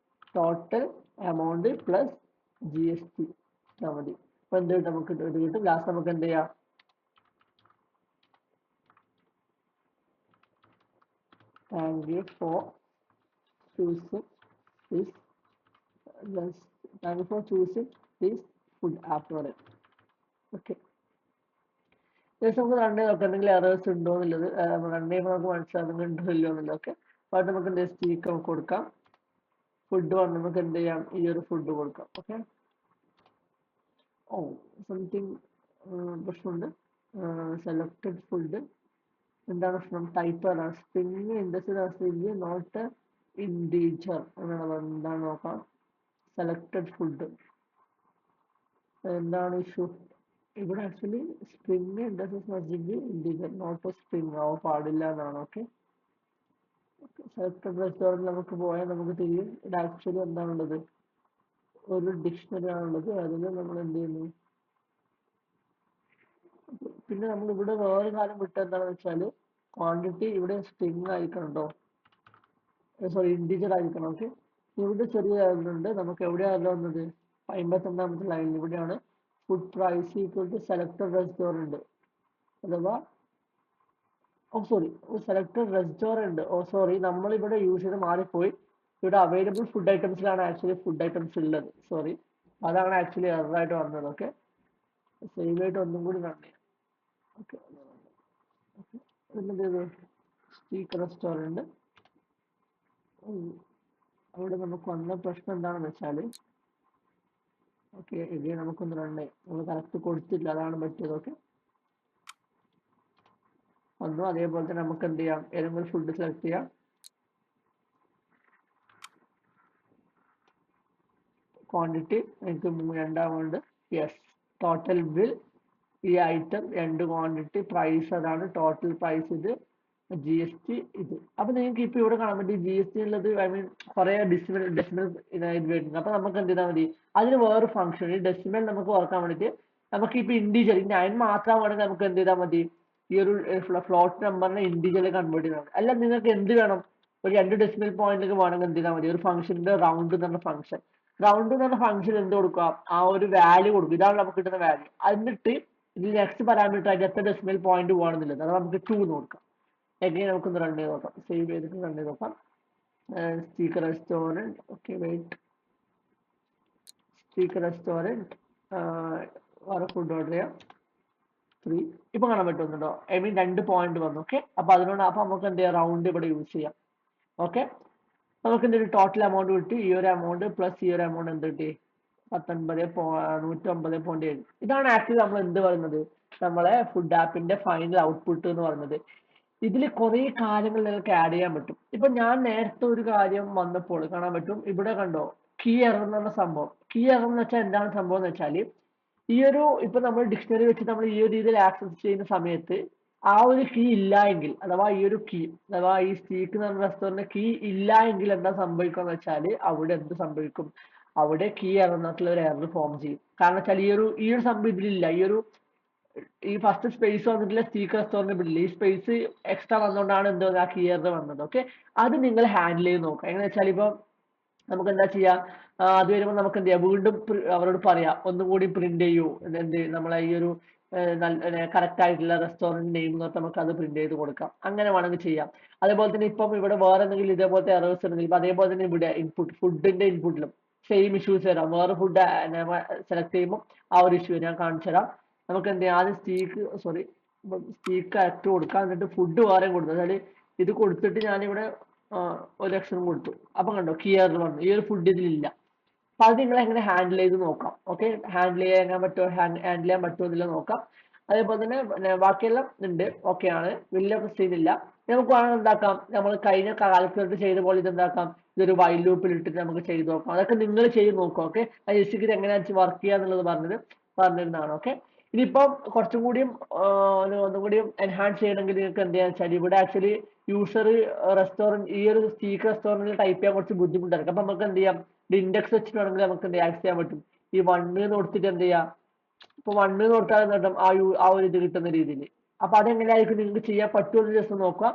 total amount plus G S T ചെയ്താൽ മതി. അപ്പൊ എന്ത് കിട്ടും നമുക്ക് ഇത് കിട്ടും. ലാസ്റ്റ് നമുക്ക് എന്ത് ചെയ്യാം thank you for choosing this thank you for choosing this food app. Okay നമുക്ക് റൺ ചെയ്ത് നോക്കാം എന്തെങ്കിലും എറേഴ്സ് ഉണ്ടോ എന്നുള്ളത്. റൺ ചെയ്യുമ്പോൾ നമുക്ക് മനസ്സിലാകുന്നുണ്ടോ ഇല്ലയോ എന്നുള്ളതൊക്കെ. അപ്പോൾ നമുക്ക് എന്ത് സ്റ്റീക്ക് നമുക്ക് കൊടുക്കാം. ഫുഡ് വന്ന് നമുക്ക് എന്ത് ചെയ്യാം ഈ ഒരു ഫുഡ് കൊടുക്കാം. ഓക്കെ ഓ സംതിങ് പ്രശ്നമുണ്ട്. സെലക്ടഡ് ഫുഡ് എന്താണ് പ്രശ്നം, ടൈപ്പ് ആണ് സ്ട്രിങ് ഇൻഡസ്ട്രി നോട്ട് ഇൻഡീജർ എന്നാണ്. എന്താണ് നോക്കാം സെലക്ടഡ് ഫുഡ് എന്താണ് ഇഷ്യൂ ഇവിടെ. Actually string integer not string ആവാൻ പാടില്ല എന്നാണ്. ഓക്കെ സെലക്ടഡ് റെസ്റ്റോറൻറ്റ് നമുക്ക് പോയാൽ നമുക്ക് തിരിയും. ഇത് ആക്ച്വലി എന്താണുള്ളത് ഒരു ഡിക്ഷണറി ആണുള്ളത്. അതിൽ നമ്മൾ എന്ത് ചെയ്യുന്നു, പിന്നെ നമ്മൾ ഇവിടെ വേറെ കാര്യം വിട്ട എന്താണെന്ന് വെച്ചാൽ ക്വാണ്ടിറ്റി ഇവിടെ സ്ട്രിങ് ആയിരിക്കണം കേട്ടോ, സോറി ഇൻഡിജർ ആയിരിക്കണം. ഓക്കെ ഇവിടെ ചെറിയ ഉണ്ട്. നമുക്ക് എവിടെയാണല്ലോ വന്നത് 52ാമത്തെ ലൈനിൽ ഇവിടെയാണ് food price equal to selected restaurant അഥവാ സോറി സെലക്ടഡ് റെസ്റ്റോറൻറ്റ്. സോറി നമ്മളിവിടെ യൂസ് ചെയ്ത് മാറിപ്പോയി. ഇവിടെ അവൈലബിൾ ഫുഡ് ഐറ്റംസിലാണ് ആക്ച്വലി ഫുഡ് ഐറ്റംസ് ഉള്ളത്. സോറി അതാണ് ആക്ച്വലി എററായിട്ട് വന്നത്. ഓക്കെ സേവ് ആയിട്ട് ഒന്നും കൂടി റൺ ചെയ്യാം. ഓക്കെ എന്ത് ചെയ്തു സ്റ്റീക്ക് റെസ്റ്റോറൻറ്റ്. അവിടെ നമുക്ക് വന്ന പ്രശ്നം എന്താണെന്ന് വെച്ചാൽ ഓക്കെ ഇത് നമുക്കൊന്ന് റൺ ചെയ്യാം. നമ്മൾ കറക്റ്റ് കൊടുത്തില്ല, അതാണ് പറ്റിയത്. ഓക്കെ വന്നു. അതേപോലെ തന്നെ നമുക്ക് എന്ത് ചെയ്യാം ഏതെങ്കിലും ഫുഡ് സെലക്ട് ചെയ്യാം. ക്വാണ്ടിറ്റി എനിക്ക് 2 യെസ് ടോട്ടൽ ബിൽ ഈ ഐറ്റം 2 ക്വാണ്ടിറ്റി പ്രൈസ് അതാണ് ടോട്ടൽ പ്രൈസ്. ഇത് ജി എസ് ടി ഇത്. അപ്പൊ നിങ്ങൾക്ക് ഇപ്പൊ ഇവിടെ കാണാൻ പറ്റും ജി എസ് ടി ഉള്ളത്. ഐ മീൻ കുറെ ഡെസിമൽ ഇതായിട്ട് വരുന്നത്. അപ്പൊ നമുക്ക് എന്ത് ചെയ്താൽ മതി അതിന് വേറെ ഫംഗ്ഷൻ ഈ ഡെസിമൽ നമുക്ക് ഓർക്കാൻ വേണ്ടിയിട്ട് നമുക്ക് ഇപ്പൊ ഇൻഡിജർ 9 മാത്രം വേണമെങ്കിൽ നമുക്ക് എന്ത് ചെയ്താൽ മതി ഈ ഒരു ഫ്ലോട്ട് നമ്പറിനെ ഇന്റീജറിൽ കൺവേർട്ട് ചെയ്താൽ മതി. അല്ല നിങ്ങൾക്ക് എന്ത് വേണം, ഒരു 2 ഡെസിമൽ പോയിന്റിലേക്ക് വേണമെങ്കിൽ എന്ത് ചെയ്താൽ മതി, ഒരു ഫംഗ്ഷന്റെ റൗണ്ട് എന്ന് പറഞ്ഞ ഫംഗ്ഷൻ, റൗണ്ട് എന്ന് പറഞ്ഞ ഫംഗ്ഷൻ എന്ത് കൊടുക്കുക, ആ ഒരു വാല്യൂ കൊടുക്കും, ഇതാണ് നമുക്ക് കിട്ടുന്ന വാല്യൂ. എന്നിട്ട് ഇതിൽ നെക്സ്റ്റ് പാരാമീറ്റർ ആയിട്ട് എത്ര ഡെസിമൽ പോയിന്റ് പോകണമെന്നില്ല, അത് നമുക്ക് 2 എന്ന് കൊടുക്കാം. എങ്ങനെ നമുക്കൊന്ന് റൺ ചെയ്ത് നോക്കാം, സേവ് ചെയ്തിട്ട് റൺ ചെയ്ത് നോക്കാം. Speaker restaurant, okay wait, speaker restaurant വേറെ ഫുഡ് ഓർഡർ ചെയ്യാം 3. ഇപ്പൊ കാണാൻ പറ്റുന്നുണ്ടോ, ഐ മീൻ 2 പോയിന്റ് വന്നു. ഓക്കെ, അപ്പൊ അതിനോട് അപ്പൊ നമുക്ക് എന്ത് ചെയ്യാം, റൗണ്ട് ഇവിടെ യൂസ് ചെയ്യാം. ഓക്കെ, നമുക്ക് എന്തൊരു ടോട്ടൽ എമൗണ്ട് കിട്ടി, ഈ ഒരു എമൗണ്ട് പ്ലസ് ഈ ഒരു എമൗണ്ട് എന്ത് കിട്ടി, 190.7. ഇതാണ് ആക്ച്വലി നമ്മൾ എന്ത് പറയുന്നത്, നമ്മളെ ഫുഡ് ആപ്പിന്റെ ഫൈനൽ ഔട്ട്പുട്ട് എന്ന് പറയുന്നത്. ഇതിൽ കുറെ കാര്യങ്ങൾ നിങ്ങൾക്ക് ആഡ് ചെയ്യാൻ പറ്റും. ഇപ്പൊ ഞാൻ നേരത്തെ ഒരു കാര്യം വന്നപ്പോൾ കാണാൻ പറ്റും, ഇവിടെ കണ്ടോ കീ എറർ എന്ന് പറഞ്ഞ സംഭവം. കീ എറർ എന്ന് വെച്ചാൽ എന്താണ് സംഭവം എന്ന് വെച്ചാൽ, ഈ ഒരു ഇപ്പൊ നമ്മൾ ഡിക്ഷണറി വെച്ച് നമ്മൾ ഈ ഒരു രീതിയിൽ ആക്സസ് ചെയ്യുന്ന സമയത്ത് ആ ഒരു കീ ഇല്ല എങ്കിൽ, അഥവാ ഈ ഒരു കീ, അഥവാ ഈ സ്റ്റീക്ക് എന്ന് പറഞ്ഞ റെസ്റ്റോറന്റ് കീ ഇല്ല എങ്കിൽ എന്താ സംഭവിക്കുക എന്ന് വെച്ചാൽ, അവിടെ എന്ത് സംഭവിക്കും, അവിടെ കീ എറർ എന്നിട്ടുള്ള ഒരു എറർ ഫോം ചെയ്യും. കാരണം വെച്ചാൽ ഈ ഒരു സംഭവം ഇതിലില്ല, ഈ ഫസ്റ്റ് സ്പേസ് വന്നിട്ടില്ല, സ്റ്റീക്ക് റെസ്റ്റോറന്റ് ഇല്ല, ഈ സ്പേസ് എക്സ്ട്രാ വന്നുകൊണ്ടാണ് എന്തോ ആ കീ എറർ വന്നത്. ഓക്കെ, അത് നിങ്ങൾ ഹാൻഡിൽ ചെയ്ത് നോക്കുക. എങ്ങനെ വെച്ചാൽ ഇപ്പൊ നമുക്ക് എന്താ ചെയ്യാ, അത് വരുമ്പോൾ നമുക്ക് എന്ത് ചെയ്യാം, വീണ്ടും അവരോട് പറയാം ഒന്നും കൂടി പ്രിന്റ് ചെയ്യൂ, എന്ത് നമ്മളെ ഈ ഒരു കറക്റ്റ് ആയിട്ടുള്ള റെസ്റ്റോറന്റ് നെയിം എന്ന് പറഞ്ഞാൽ നമുക്ക് അത് പ്രിന്റ് ചെയ്ത് കൊടുക്കാം. അങ്ങനെ വേണമെങ്കിൽ ചെയ്യാം. അതേപോലെ തന്നെ ഇപ്പം ഇവിടെ വേറെ എന്തെങ്കിലും ഇതേപോലത്തെ എറേഴ്സ് ഉണ്ടെങ്കിൽ ഇപ്പൊ അതേപോലെ തന്നെ ഇവിടെ ഇൻപുട്ട് ഫുഡിന്റെ ഇൻപുട്ടിലും സെയിം ഇഷ്യൂസ് വരാം. വേറെ ഫുഡ് സെലക്ട് ചെയ്യുമ്പോൾ ആ ഒരു ഇഷ്യൂ ഞാൻ കാണിച്ചു തരാം. നമുക്ക് എന്ത് ചെയ്യാം, ആദ്യം സ്റ്റീക്ക് ആക്ട് കൊടുക്കാം, എന്നിട്ട് ഫുഡ് വേറെ കൊടുത്തു. അതായത് ഇത് കൊടുത്തിട്ട് ഞാനിവിടെ 1,00,000 കൊടുത്തു. അപ്പൊ കണ്ടോ കീ എറർ വന്നു, ഈ ഒരു ഫുഡ് ഇതിലില്ല. അപ്പൊ അത് നിങ്ങൾ എങ്ങനെ ഹാൻഡിൽ ചെയ്ത് നോക്കാം. ഓക്കെ, ഹാൻഡിൽ ചെയ്യാൻ പറ്റുമോ എന്നില്ല നോക്കാം. അതേപോലെ തന്നെ ബാക്കിയെല്ലാം ഉണ്ട്, ഓക്കെ ആണ്, വലിയ പ്രശ്നം ഇല്ല. നമുക്ക് വേണമെങ്കിൽ എന്താക്കാം, നമ്മൾ കഴിഞ്ഞ കാൽക്കുലേറ്റ് ചെയ്ത പോലെ ഇത് എന്താക്കാം, ഇതൊരു വൈൽ ലൂപ്പിൽ ഇട്ടിട്ട് നമുക്ക് ചെയ്ത് നോക്കാം. അതൊക്കെ നിങ്ങൾ ചെയ്ത് നോക്കാം. ഓക്കെ, ജസ്റ്റ് ഇത് എങ്ങനെയാ വർക്ക് ചെയ്യുക എന്നുള്ളത് പറഞ്ഞിരുന്നതാണ്. ഓക്കെ, ഇനിയിപ്പം കുറച്ചും കൂടിയും ഒന്നും കൂടിയും എൻഹാൻസ് ചെയ്യണമെങ്കിൽ നിങ്ങൾക്ക് എന്ത് ചെയ്യാന്ന് വെച്ചാൽ, ഇവിടെ ആക്ച്വലി യൂസർ റെസ്റ്റോറന്റ് ഈ ഒരു സ്റ്റീക്ക് റെസ്റ്റോറന്റിൽ ടൈപ്പ് ചെയ്യാൻ കുറച്ച് ബുദ്ധിമുട്ടായിരിക്കും. അപ്പൊ നമുക്ക് എന്ത് ചെയ്യാം, ഇൻഡെക്സ് വെച്ചിട്ട് വേണമെങ്കിൽ നമുക്ക് എന്ത് ആക്സസ് ചെയ്യാൻ പറ്റും. ഈ 1 കൊടുത്തിട്ട് എന്ത് ചെയ്യാം, ഇപ്പൊ 1 കൊടുത്താൽ കിട്ടും ആ ഒരു ഇത് കിട്ടുന്ന രീതിയിൽ. അപ്പൊ അതെങ്ങനെയായിരിക്കും നിങ്ങൾക്ക് ചെയ്യാൻ പറ്റുമെന്ന് ജസ്റ്റ് നോക്കുക.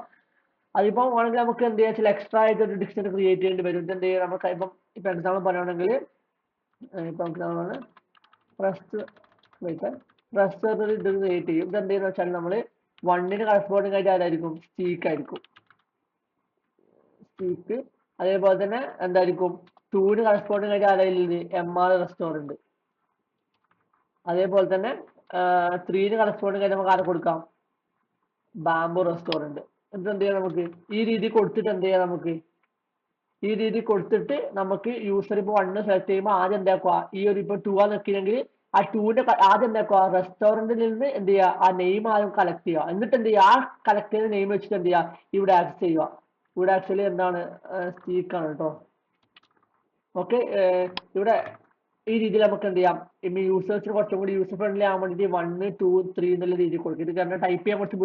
അതിപ്പോ വേണമെങ്കിൽ നമുക്ക് എന്ത് ചെയ്യാ, എക്സ്ട്രാ ആയിട്ട് ഒരു ഡിക്ഷണറി ക്രിയേറ്റ് ചെയ്യേണ്ടി വരും. ഇത് എന്ത് ചെയ്യാം, നമുക്ക് ഇപ്പൊ എക്സാമ്പിൾ പറയുകയാണെങ്കിൽ ഇപ്പൊ എക്സാമ്പിൾ റെസ്റ്റോറന്റ് ഇത് ക്രിയേറ്റ് ചെയ്യും. ഇത് എന്തെന്ന് വെച്ചാൽ നമ്മൾ 1 കറസ്പോണ്ടിങ് ആയിട്ട് ആരായിരിക്കും, സ്റ്റീക്ക് ആയിരിക്കും, സ്റ്റീക്ക്. അതേപോലെ തന്നെ എന്തായിരിക്കും, 2 കറസ്പോണ്ടിങ് ആയിട്ട് ആരായിരിക്കും, MR റെസ്റ്റോറന്റ്. അതേപോലെ തന്നെ 3 കറസ്പോണ്ടിങ് ആയിട്ട് നമുക്ക് ആരെ കൊടുക്കാം, ബാംബു റെസ്റ്റോറന്റ്. എന്നിട്ട് എന്ത് ചെയ്യാം, നമുക്ക് ഈ രീതി കൊടുത്തിട്ട് എന്ത് ചെയ്യാം, ഈ രീതി കൊടുത്തിട്ട് നമുക്ക് യൂസർ ഇപ്പൊ 1 സെലക്ട് ചെയ്യുമ്പോൾ ആദ്യം എന്താക്കുക, ഈ ഒരു ഇപ്പൊ 2 നിൽക്കില്ലെങ്കിൽ ആ 2ന്റെ ആദ്യം എന്താക്കുക, റെസ്റ്റോറന്റിൽ നിന്ന് എന്ത് ചെയ്യുക, ആ നെയിം ആദ്യം കളക്ട് ചെയ്യുക. എന്നിട്ട് എന്ത് ചെയ്യുക, ആ കളക്ട് ചെയ്ത നെയിം വെച്ചിട്ട് എന്ത് ചെയ്യുക, ഇവിടെ ആക്സസ് ചെയ്യുക. ഇവിടെ ആക്ച്വലി എന്താണ്, സ്റ്റീക്ക് ആണ് കേട്ടോ. ഓക്കെ, ഇവിടെ ഈ രീതിയിൽ നമുക്ക് എന്ത് ചെയ്യാം, ഇനി യൂസേഴ്സിന് കുറച്ചും കൂടി യൂസർ ഫ്രണ്ട്ലി ആകാൻ വേണ്ടിയിട്ട് 1, 2, 3 എന്നുള്ള രീതിയിൽ കൊടുക്കും. ഇത് കാരണം ടൈപ്പ് ചെയ്യാൻ കുറച്ച്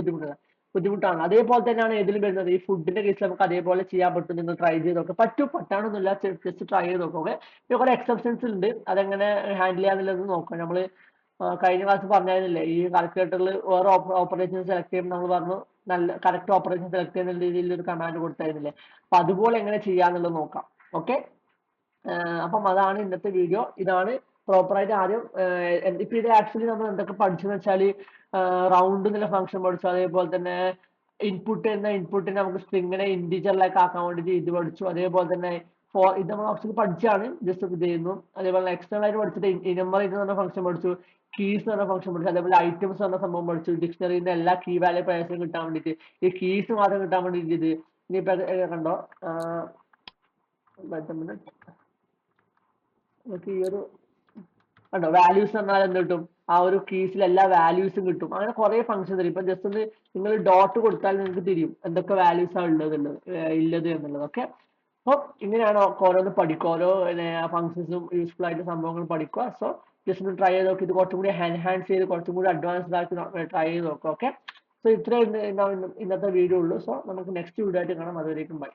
ബുദ്ധിമുട്ടാണ്. അതേപോലെ തന്നെയാണ് ഇതിലും വരുന്നത്. ഈ ഫുഡിന്റെ കേസിൽ നമുക്ക് അതേപോലെ ചെയ്യാൻ പറ്റും. നിങ്ങൾ ട്രൈ ചെയ്ത് നോക്കാം. പറ്റാണെന്നില്ല, ജസ്റ്റ് ട്രൈ ചെയ്ത് നോക്കാം. ഓക്കെ, പിന്നെ കുറെ എക്സെപ്ഷൻസ് ഉണ്ട്, അതെങ്ങനെ ഹാൻഡിൽ ചെയ്യാന്നുള്ളത് നോക്കാം. നമ്മൾ കഴിഞ്ഞ ക്ലാസ് പറഞ്ഞായിരുന്നില്ലേ, ഈ കാൽക്കുലേറ്ററിൽ വേറെ ഓപ്പറേഷൻ സെലക്ട് ചെയ്യുമ്പോൾ നമ്മൾ പറഞ്ഞു നല്ല കറക്റ്റ് ഓപ്പറേഷൻ സെലക്ട് ചെയ്യുന്ന രീതിയിൽ ഒരു കമാൻഡ് കൊടുത്തായിരുന്നില്ലേ. അപ്പൊ അതുപോലെ എങ്ങനെ ചെയ്യാന്നുള്ളത് നോക്കാം. ഓക്കെ, അപ്പം അതാണ് ഇന്നത്തെ വീഡിയോ. ഇതാണ് പ്രോപ്പറായിട്ട് ആദ്യം ഇപ്പൊ ഇത് ആക്ച്വലി നമ്മൾ എന്തൊക്കെ പഠിച്ചെന്ന് വെച്ചാൽ, റൗണ്ട് എന്നുള്ള ഫംഗ്ഷൻ പഠിച്ചു. അതേപോലെ തന്നെ ഇൻപുട്ടിനെ നമുക്ക് സ്ട്രിങ്ങിനെ ഇന്റീജറിലേക്ക് ആക്കാൻ വേണ്ടിയിട്ട് ഇത് പഠിച്ചു. അതേപോലെ തന്നെ ഇത് നമ്മൾ ആക്ച്വലി പഠിച്ചാണ്, ജസ്റ്റ് ഇത് ചെയ്യുന്നു. അതേപോലെ എക്സ്റ്റേണൽ ആയിട്ട് പഠിച്ചിട്ട് ഇനമറേറ്റ് എന്ന് പറഞ്ഞ ഫംഗ്ഷൻ പഠിച്ചു, കീസ് എന്ന് പറഞ്ഞ ഫംഗ്ഷൻ പഠിച്ചു. അതേപോലെ ഐറ്റംസ് എന്ന സംഭവം പഠിച്ചു. ഡിക്ഷണറിന്റെ എല്ലാ കീ വാല്യൂ പേഴ്സും കിട്ടാൻ വേണ്ടിയിട്ട്, ഈ കീസ് മാത്രം കിട്ടാൻ വേണ്ടിയിട്ട് ഇത് ഇനിയിപ്പോ കണ്ടോ, നമുക്ക് ഈ ഒരു കണ്ടോ വാല്യൂസ് എന്നാൽ എന്ത് കിട്ടും, ആ ഒരു കീസിൽ എല്ലാ വാല്യൂസും കിട്ടും. അങ്ങനെ കുറെ ഫംഗ്ഷൻ തരും. ഇപ്പൊ ജസ്റ്റ് ഒന്ന് നിങ്ങൾ ഡോട്ട് കൊടുത്താൽ നിങ്ങൾക്ക് തിരിയും എന്തൊക്കെ വാല്യൂസ് ആണ് ഇല്ലത് എന്നുള്ളത്. ഓക്കെ, അപ്പൊ ഇങ്ങനെയാണ് ഓരോന്ന് പഠിക്കുക, ഓരോ ഫംഗ്ഷൻസും യൂസ്ഫുൾ ആയിട്ട് സംഭവങ്ങൾ പഠിക്കുക. സോ ജസ്റ്റ് ഒന്ന് ട്രൈ ചെയ്ത് നോക്കി, ഇത് കുറച്ചും കൂടി എൻഹാൻസ് ചെയ്ത് കുറച്ചും കൂടി അഡ്വാൻസ്ഡ് ആക്കി ട്രൈ ചെയ്ത് നോക്കുക. ഓക്കെ, സോ ഇത്രയും ഇന്നത്തെ വീഡിയോ ഉള്ളൂ. സോ നമുക്ക് നെക്സ്റ്റ് വീഡിയോ ആയിട്ട് കാണാം. അതുവരേക്കും ബൈ.